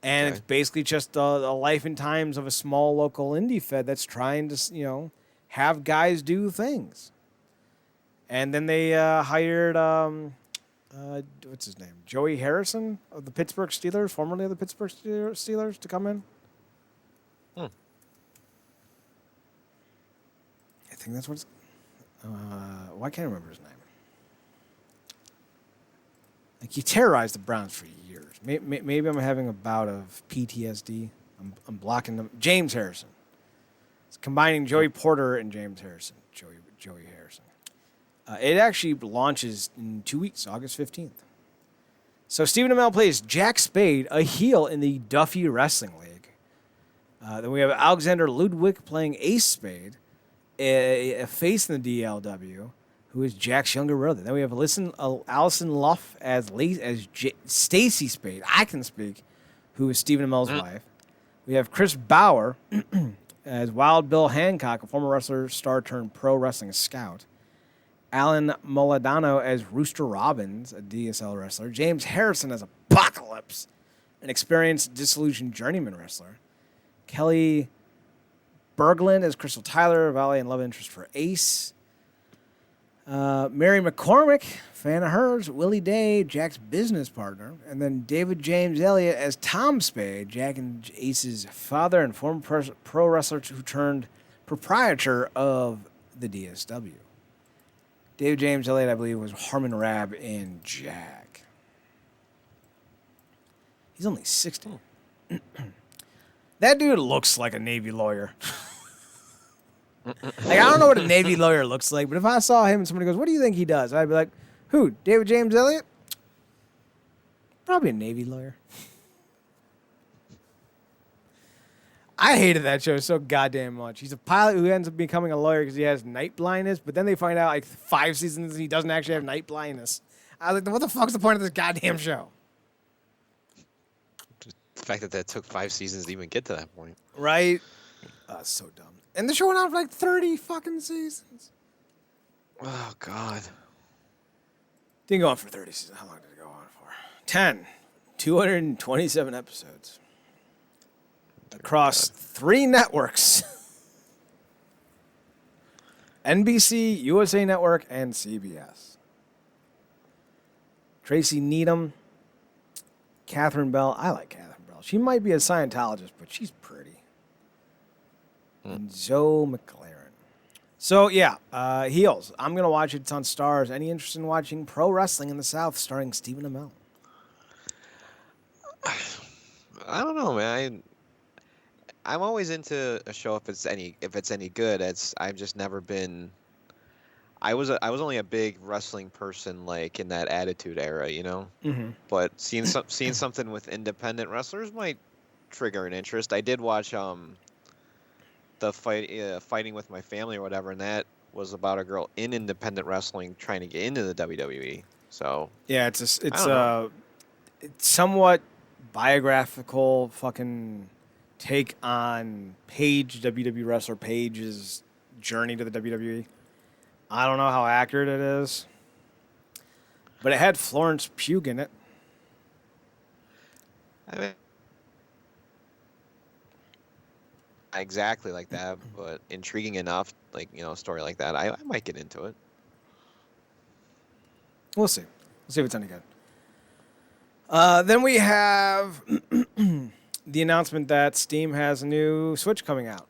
And it's basically just the life and times of a small local indie fed that's trying to, have guys do things. And then they hired, what's his name? Joey Harrison of the Pittsburgh Steelers, formerly of the Pittsburgh Steelers, to come in. I think that's what it's... why can't I remember his name? Like, he terrorized the Browns for years. Maybe I'm having a bout of PTSD. I'm blocking them. James Harrison. It's combining Joey Porter and James Harrison. Joey Harrison. It actually launches in 2 weeks, August 15th. So Stephen Amell plays Jack Spade, a heel in the Duffy Wrestling League. Then we have Alexander Ludwig playing Ace Spade, a face in the DLW, who is Jack's younger brother. Then we have Allison Luff as Stacy Spade. I can speak, who is Stephen Amell's wife. We have Chris Bauer as Wild Bill Hancock, a former wrestler, star turned pro wrestling scout. Alan Moladano as Rooster Robbins, a DSL wrestler. James Harrison as Apocalypse, an experienced disillusioned journeyman wrestler. Kelly Berglund as Crystal Tyler, valet and love interest for Ace. Mary McCormick, fan of hers. Willie Day, Jack's business partner. And then David James Elliott as Tom Spade, Jack and Ace's father and former pro wrestler who turned proprietor of the DSW. David James Elliott, I believe, was Harmon Rabb in Jack. He's only 60. That dude looks like a Navy lawyer. Like, I don't know what a Navy lawyer looks like, but if I saw him and somebody goes, "What do you think he does?" I'd be like, "Who? David James Elliott? Probably a Navy lawyer." I hated that show so goddamn much. He's a pilot who ends up becoming a lawyer because he has night blindness, but then they find out like 5 seasons he doesn't actually have night blindness. I was like, what the fuck's the point of this goddamn show? The fact that took 5 seasons to even get to that point. Right? It's so dumb. And the show went on for like 30 fucking seasons. Oh, God. Didn't go on for 30 seasons. How long did it go on for? 10. 227 episodes. Across 3 networks. NBC, USA Network, and CBS. Tracy Needham. Catherine Bell. I like Catherine Bell. She might be a Scientologist, but she's pretty. And Joe McLaren. So, yeah, Heels. I'm going to watch it. It's on Starz. Any interest in watching Pro Wrestling in the South starring Stephen Amell? I don't know, man. I'm always into a show if it's any good. I've just never been. I was only a big wrestling person like in that Attitude Era, you know. Mm-hmm. But seeing something with independent wrestlers might trigger an interest. I did watch the fighting with my family or whatever, and that was about a girl in independent wrestling trying to get into the WWE. So yeah, it's somewhat biographical fucking take on WWE wrestler Paige's journey to the WWE. I don't know how accurate it is, but it had Florence Pugh in it. I mean, exactly like that, but intriguing enough, like, you know, a story like that. I might get into it. We'll see. We'll see if it's any good. Then we have the announcement that Steam has a new Switch coming out.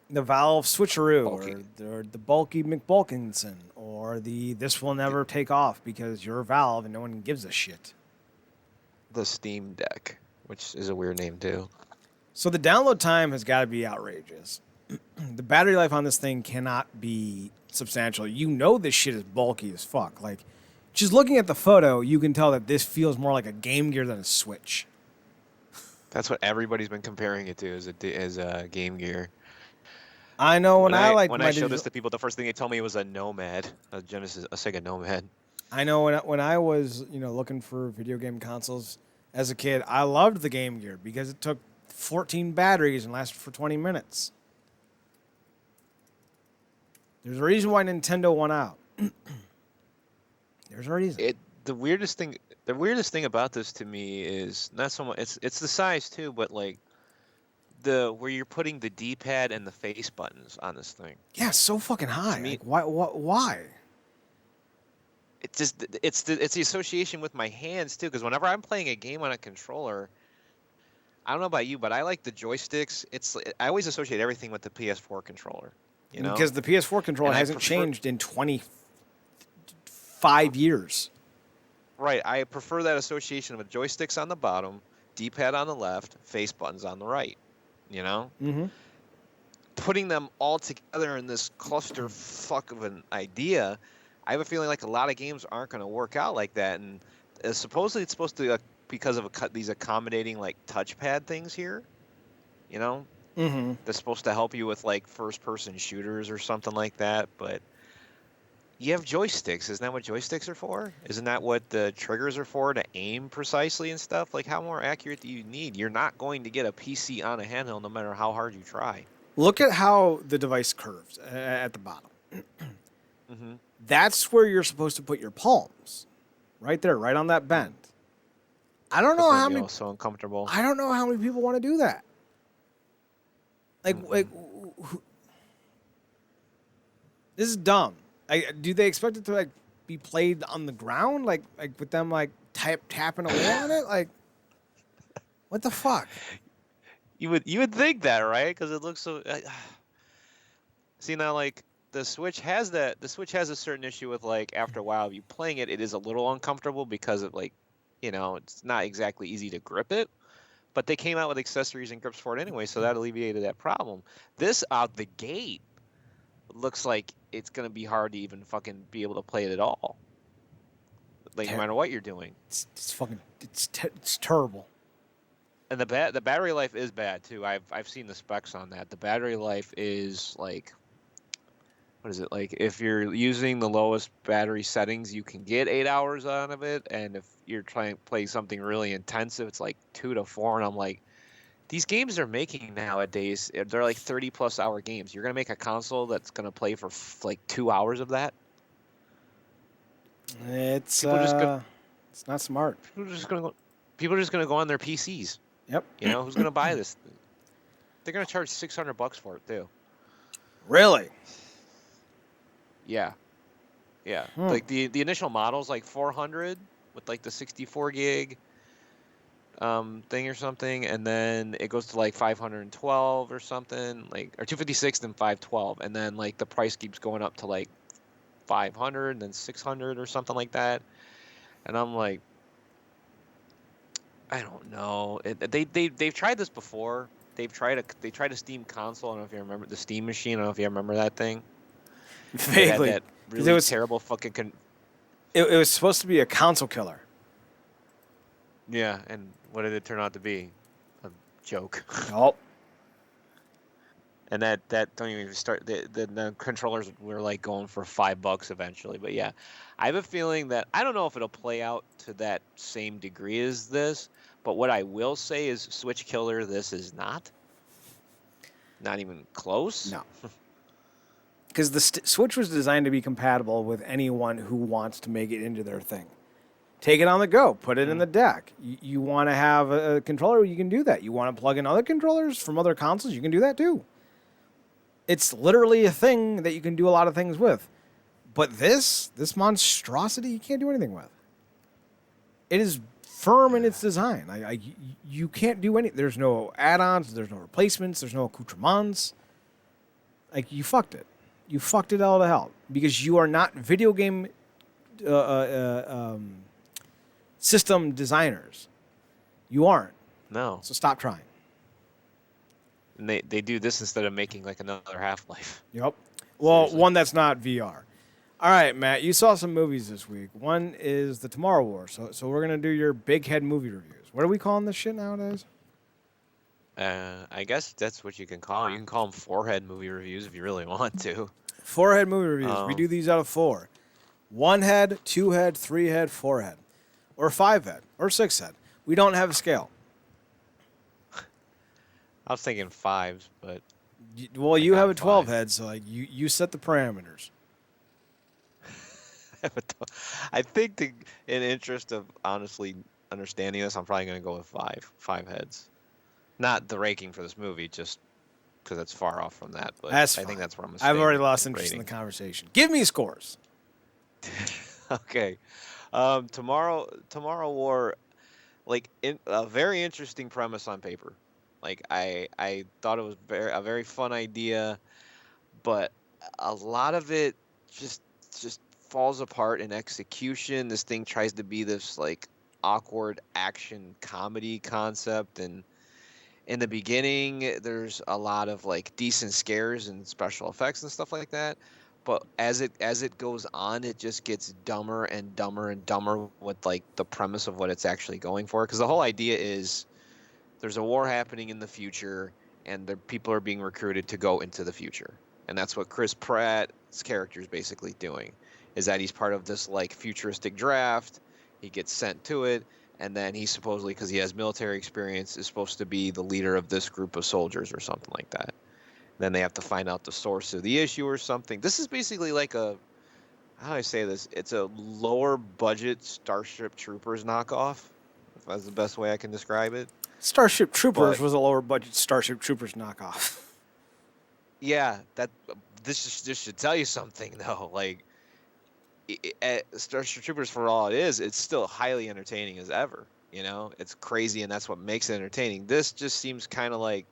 The Valve Switcheroo, or the Bulky McBulkinson, or the This Will Never Take Off because you're Valve and no one gives a shit. The Steam Deck, which is a weird name too. So the download time has got to be outrageous. The battery life on this thing cannot be substantial. You know this shit is bulky as fuck. Like, just looking at the photo, you can tell that this feels more like a Game Gear than a Switch. That's what everybody's been comparing it to, as a Game Gear. I know when I showed this to people, the first thing they told me was a Nomad, a Sega Nomad. I know when I was looking for video game consoles as a kid, I loved the Game Gear because it took 14 batteries and lasted for 20 minutes. There's a reason why Nintendo won out. There's a reason. The weirdest thing about this to me is not so much it's the size too, but like where you're putting the D-pad and the face buttons on this thing. Yeah, it's so fucking high. Like, why? It's the association with my hands too, because whenever I'm playing a game on a controller, I don't know about you, but I like the joysticks. I always associate everything with the PS4 controller. You know, because the PS4 controller hasn't changed in 25 years. Right, I prefer that association with joysticks on the bottom, D-pad on the left, face buttons on the right. You know, putting them all together in this cluster fuck of an idea, I have a feeling like a lot of games aren't going to work out like that. And supposedly it's supposed to because of these accommodating like touchpad things here. You know, that's supposed to help you with like first-person shooters or something like that. But you have joysticks. Isn't that what joysticks are for? Isn't that what the triggers are for, to aim precisely and stuff? Like, how more accurate do you need? You're not going to get a PC on a handheld no matter how hard you try. Look at how the device curves at the bottom. That's where you're supposed to put your palms. Right there, right on that bend. I don't know how many. So uncomfortable. I don't know how many people want to do that. Like, this is dumb. Do they expect it to like be played on the ground, like with them like tapping away on it? Like, what the fuck? You would think that, right? Because it looks so. See now, like the Switch has that. The Switch has a certain issue with like after a while, you playing it, it is a little uncomfortable because of like, it's not exactly easy to grip it. But they came out with accessories and grips for it anyway, so that alleviated that problem. This out the gate looks like it's gonna be hard to even fucking be able to play it at all. Like no matter what you're doing. It's terrible. And the battery life is bad too. I've seen the specs on that. The battery life is like, what is it like? If you're using the lowest battery settings, you can get 8 hours out of it, and if you're trying to play something really intensive, it's like 2 to 4. And I'm like, these games they're making nowadays, they're like 30+ hour games. You're gonna make a console that's gonna play for like 2 hours of that? It's it's not smart. People are just gonna go on their PCs. Yep. Who's gonna buy this? They're gonna charge $600 for it too. Really? Yeah. Like the initial model's like 400 with like the 64 gig thing or something, and then it goes to like 512 or something, like, or 256, then 512, and then like the price keeps going up to like 500, then 600 or something like that. And I'm like, I don't know. They've tried this before. They tried a Steam console. I don't know if you remember the Steam machine. I don't know if you remember that thing. Vaguely. That really terrible fucking. It was supposed to be a console killer. Yeah, and what did it turn out to be? A joke. Oh. And that don't even start. The controllers were like going for $5 eventually. But yeah, I have a feeling that I don't know if it'll play out to that same degree as this. But what I will say is, Switch killer, this is not. Not even close. No. Because the Switch was designed to be compatible with anyone who wants to make it into their thing. Take it on the go. Put it in the deck. You want to have a controller, you can do that. You want to plug in other controllers from other consoles, you can do that too. It's literally a thing that you can do a lot of things with. But this monstrosity, you can't do anything with. It is firm in its design. You can't do any. There's no add-ons. There's no replacements. There's no accoutrements. Like, you fucked it. You fucked it all to hell. Because you are not video game system designers. You aren't. No. So stop trying. And they do this instead of making like another Half-Life. Yep. Well, Seriously. one that's not VR. All right, Matt, you saw some movies this week. One is The Tomorrow War. So we're going to do your big head movie reviews. What are we calling this shit nowadays? I guess that's what you can call them. You can call them forehead movie reviews if you really want to. Four-head movie reviews. We do these out of 4. 1 head, 2 head, 3 head, 4 head. Or 5 head. Or 6 head. We don't have a scale. I was thinking 5s, but... Well, you have a 12 head, so like you set the parameters. I think in interest of honestly understanding this, I'm probably going to go with 5 heads. Not the ranking for this movie, just because it's far off from that. But I think that's where I'm going to stay. I've already lost interest in the conversation. Give me scores. Okay. Tomorrow War, like a very interesting premise on paper. Like I thought it was a very fun idea, but a lot of it just falls apart in execution. This thing tries to be this like awkward action comedy concept, and in the beginning there's a lot of like decent scares and special effects and stuff like that. But as it goes on, it just gets dumber and dumber and dumber with like the premise of what it's actually going for. Because the whole idea is there's a war happening in the future, and people are being recruited to go into the future. And that's what Chris Pratt's character is basically doing, is that he's part of this like futuristic draft. He gets sent to it, and then he supposedly, because he has military experience, is supposed to be the leader of this group of soldiers or something like that. Then they have to find out the source of the issue or something. This is basically like how do I say this? It's a lower budget Starship Troopers knockoff, if that's the best way I can describe it. Starship Troopers was a lower budget Starship Troopers knockoff. Yeah, this should tell you something though. Like, Starship Troopers, for all it is, it's still highly entertaining as ever. It's crazy, and that's what makes it entertaining. This just seems kind of like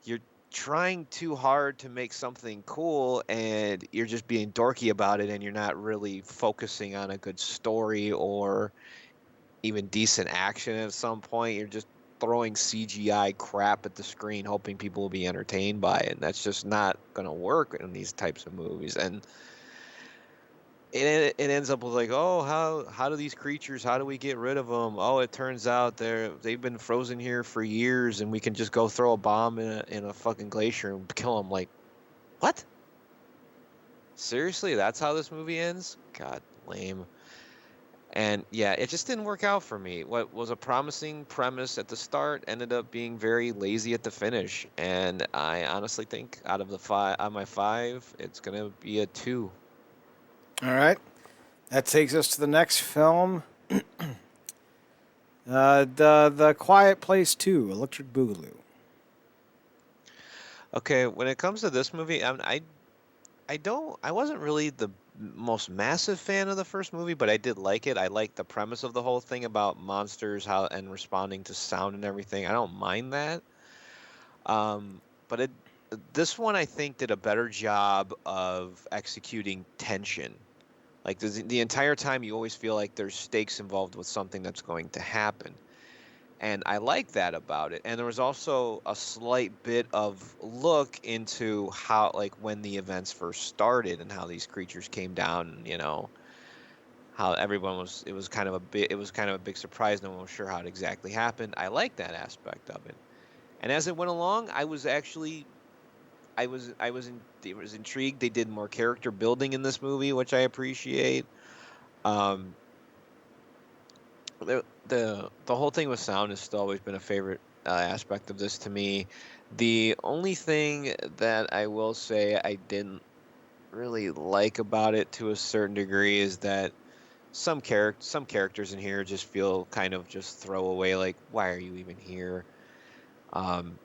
you're trying too hard to make something cool, and you're just being dorky about it, and you're not really focusing on a good story or even decent action at some point. You're just throwing CGI crap at the screen, hoping people will be entertained by it. And that's just not going to work in these types of movies. And it ends up with like, oh, how do these creatures? How do we get rid of them? Oh, it turns out they've been frozen here for years, and we can just go throw a bomb in a fucking glacier and kill them. Like, what? Seriously, that's how this movie ends? God, lame. And yeah, it just didn't work out for me. What was a promising premise at the start ended up being very lazy at the finish. And I honestly think out of my five, it's gonna be a 2. All right. That takes us to the next film. The Quiet Place 2, Electric Boogaloo. Okay, when it comes to this movie, I wasn't really the most massive fan of the first movie, but I did like it. I liked the premise of the whole thing about monsters, and responding to sound and everything. I don't mind that. But this one I think did a better job of executing tension. Like the entire time, you always feel like there's stakes involved with something that's going to happen. And I like that about it. And there was also a slight bit of look into how, like, when the events first started and how these creatures came down, how it was kind of a big surprise. No one was sure how it exactly happened. I like that aspect of it. And as it went along, it was intrigued. They did more character building in this movie, which I appreciate. Um, the whole thing with sound has still always been a favorite aspect of this to me. The only thing that I will say I didn't really like about it to a certain degree is that some characters in here just feel kind of just throwaway. Like, why are you even here? Um,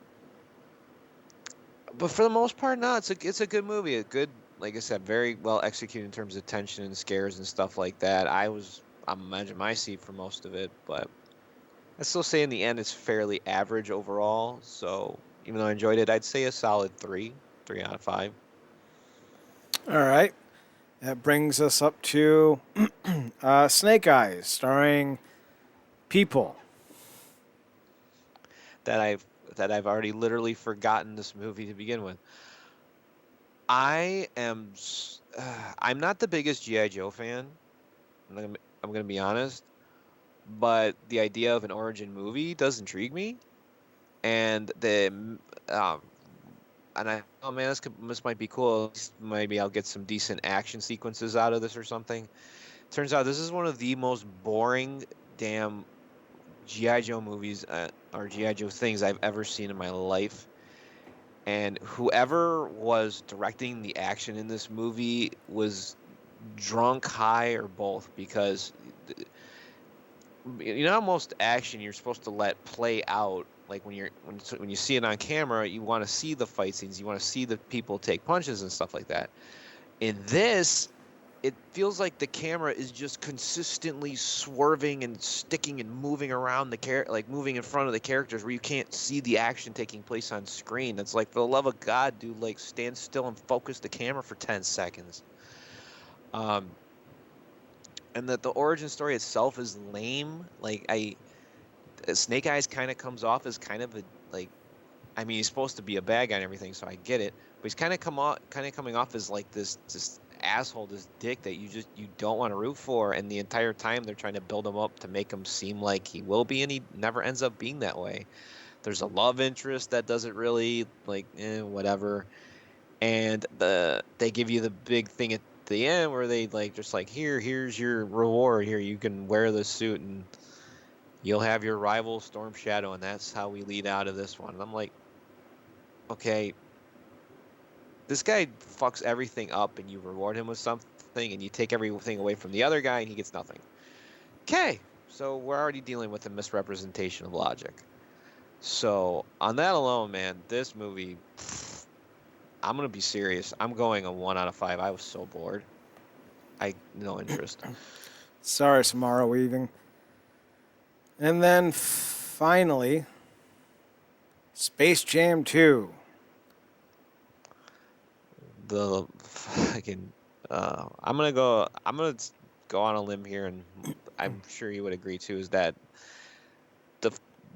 but for the most part, no, it's a good movie. A good, like I said, very well executed in terms of tension and scares and stuff like that. I'm imagining my seat for most of it, but I still say in the end it's fairly average overall. So even though I enjoyed it, I'd say a solid 3 out of 5. All right. That brings us up to Snake Eyes, starring people. That I've already literally forgotten this movie to begin with. I am I'm not the biggest GI Joe fan. I'm gonna be honest, but the idea of an origin movie does intrigue me, and um, oh man, this might be cool. At least maybe I'll get some decent action sequences out of this or something. Turns out this is one of the most boring damn GI Joe movies or GI Joe things I've ever seen in my life. And whoever was directing the action in this movie was drunk, high, or both, because how most action you're supposed to let play out. Like when you see it on camera, you want to see the fight scenes, you want to see the people take punches and stuff like that. In this, it feels like the camera is just consistently swerving and sticking and moving around like moving in front of the characters, where you can't see the action taking place on screen. It's like, for the love of God, dude, like, stand still and focus the camera for 10 seconds. And that the origin story itself is lame. Like, Snake Eyes kind of comes off as kind of a, like, I mean, he's supposed to be a bad guy and everything, so I get it. But he's kind of coming off as like this asshole, this dick that you don't want to root for. And the entire time they're trying to build him up to make him seem like he will be, and he never ends up being that way. There's a love interest that doesn't really, like, whatever. And they give you the big thing at the end where they, like, just like, here's your reward. Here, you can wear this suit and you'll have your rival Storm Shadow, and that's how we lead out of this one. And I'm like, okay, this guy fucks everything up, and you reward him with something, and you take everything away from the other guy, and he gets nothing. Okay, so we're already dealing with a misrepresentation of logic. So on that alone, man, this movie, I'm gonna be serious. I'm going a 1 out of 5. I was so bored. no interest. Sorry, Samara Weaving. And then finally, Space Jam 2. The fucking I'm gonna go on a limb here, and I'm sure you would agree too, is that the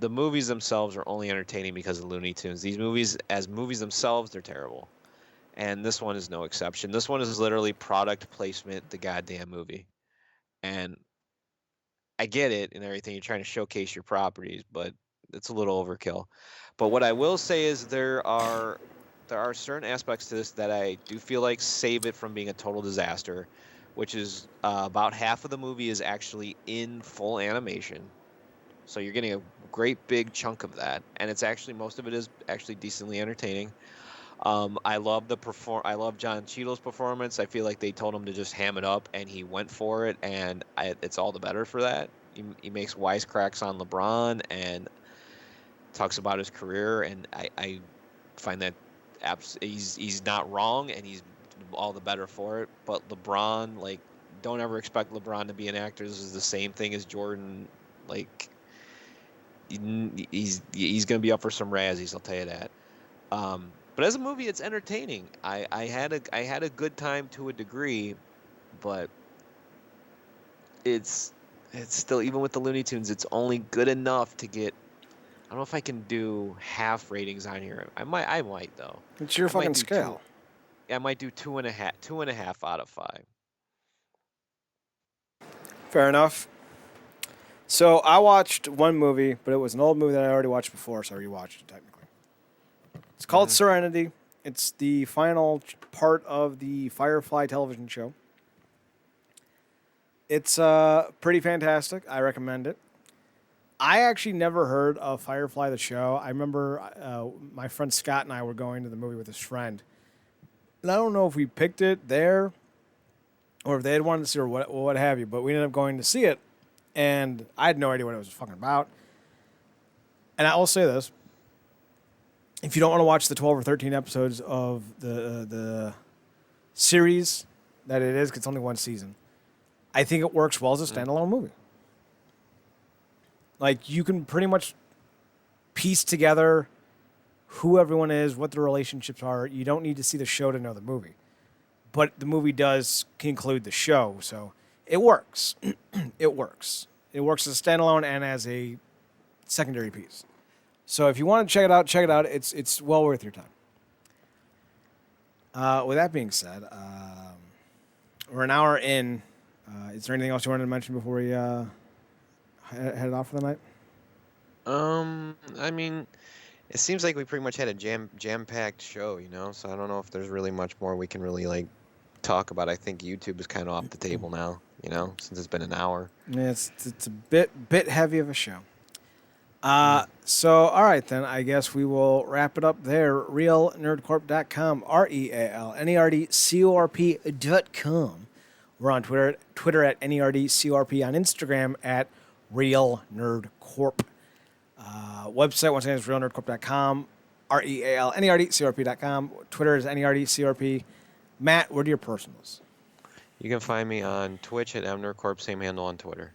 the movies themselves are only entertaining because of Looney Tunes. These movies, as movies themselves, they're terrible, and this one is no exception. This one is literally product placement, the goddamn movie, and I get it and everything. You're trying to showcase your properties, but it's a little overkill. But what I will say is there are certain aspects to this that I do feel like save it from being a total disaster, which is about half of the movie is actually in full animation. So you're getting a great big chunk of that, and it's actually most of it is actually decently entertaining. I love John Cheadle's performance. I feel like they told him to just ham it up, and he went for it, and it's all the better for that. He makes wisecracks on LeBron and talks about his career, and I find that he's not wrong, and he's all the better for it. But LeBron, like, don't ever expect LeBron to be an actor. This is the same thing as Jordan. Like, he's gonna be up for some Razzies, I'll tell you that. But as a movie, it's entertaining. I had a good time to a degree, but it's still, even with the Looney Tunes, it's only good enough to get. I don't know if I can do half ratings on here. I might though. It's your fucking scale. I might do 2.5 out of 5. Fair enough. So I watched one movie, but it was an old movie that I already watched before, so I rewatched it technically. It's called Serenity. It's the final part of the Firefly television show. It's pretty fantastic. I recommend it. I actually never heard of Firefly the show. I remember my friend Scott and I were going to the movie with his friend. And I don't know if we picked it there or if they had wanted to see it or what have you, but we ended up going to see it. And I had no idea what it was fucking about. And I will say this. If you don't want to watch the 12 or 13 episodes of the series that it is, 'cause it's only one season, I think it works well as a standalone movie. Like, you can pretty much piece together who everyone is, what their relationships are. You don't need to see the show to know the movie. But the movie does conclude the show, so it works. It works. It works as a standalone and as a secondary piece. So if you want to check it out, check it out. It's well worth your time. With that being said, we're an hour in. Is there anything else you wanted to mention before we head off for the night? I mean, it seems like we pretty much had a jam-packed show, so I don't know if there's really much more we can really, like, talk about. I think YouTube is kind of off the table now, since it's been an hour. Yeah, it's a bit heavy of a show. So, all right, then. I guess we will wrap it up there. RealNerdCorp.com, RealNerdCorp.com. We're on Twitter at NerdCorp, on Instagram at RealNerdCorp. Website, once again, is RealNerdCorp.com, RealNerdCorp.com. Twitter is NerdCorp. Matt, where do your personals? You can find me on Twitch at MNerdCorp, same handle on Twitter.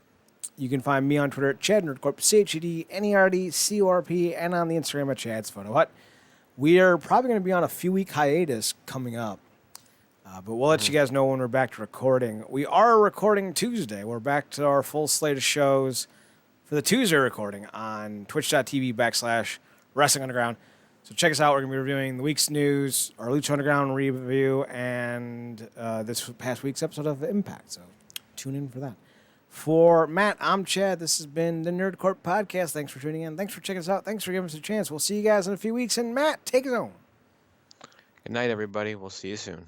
You can find me on Twitter at ChadNerdCorp, ChadNerdCorp, and on the Instagram at Chad's Photo Hut. We are probably going to be on a few-week hiatus coming up, but we'll let you guys know when we're back to recording. We are recording Tuesday. We're back to our full slate of shows for the Tuesday recording on twitch.tv/Wrestling Underground. So check us out. We're going to be reviewing the week's news, our Lucha Underground review, and this past week's episode of Impact. So tune in for that. For Matt, I'm Chad. This has been the NerdCorp Podcast. Thanks for tuning in. Thanks for checking us out. Thanks for giving us a chance. We'll see you guys in a few weeks. And Matt, take us home. Good night, everybody. We'll see you soon.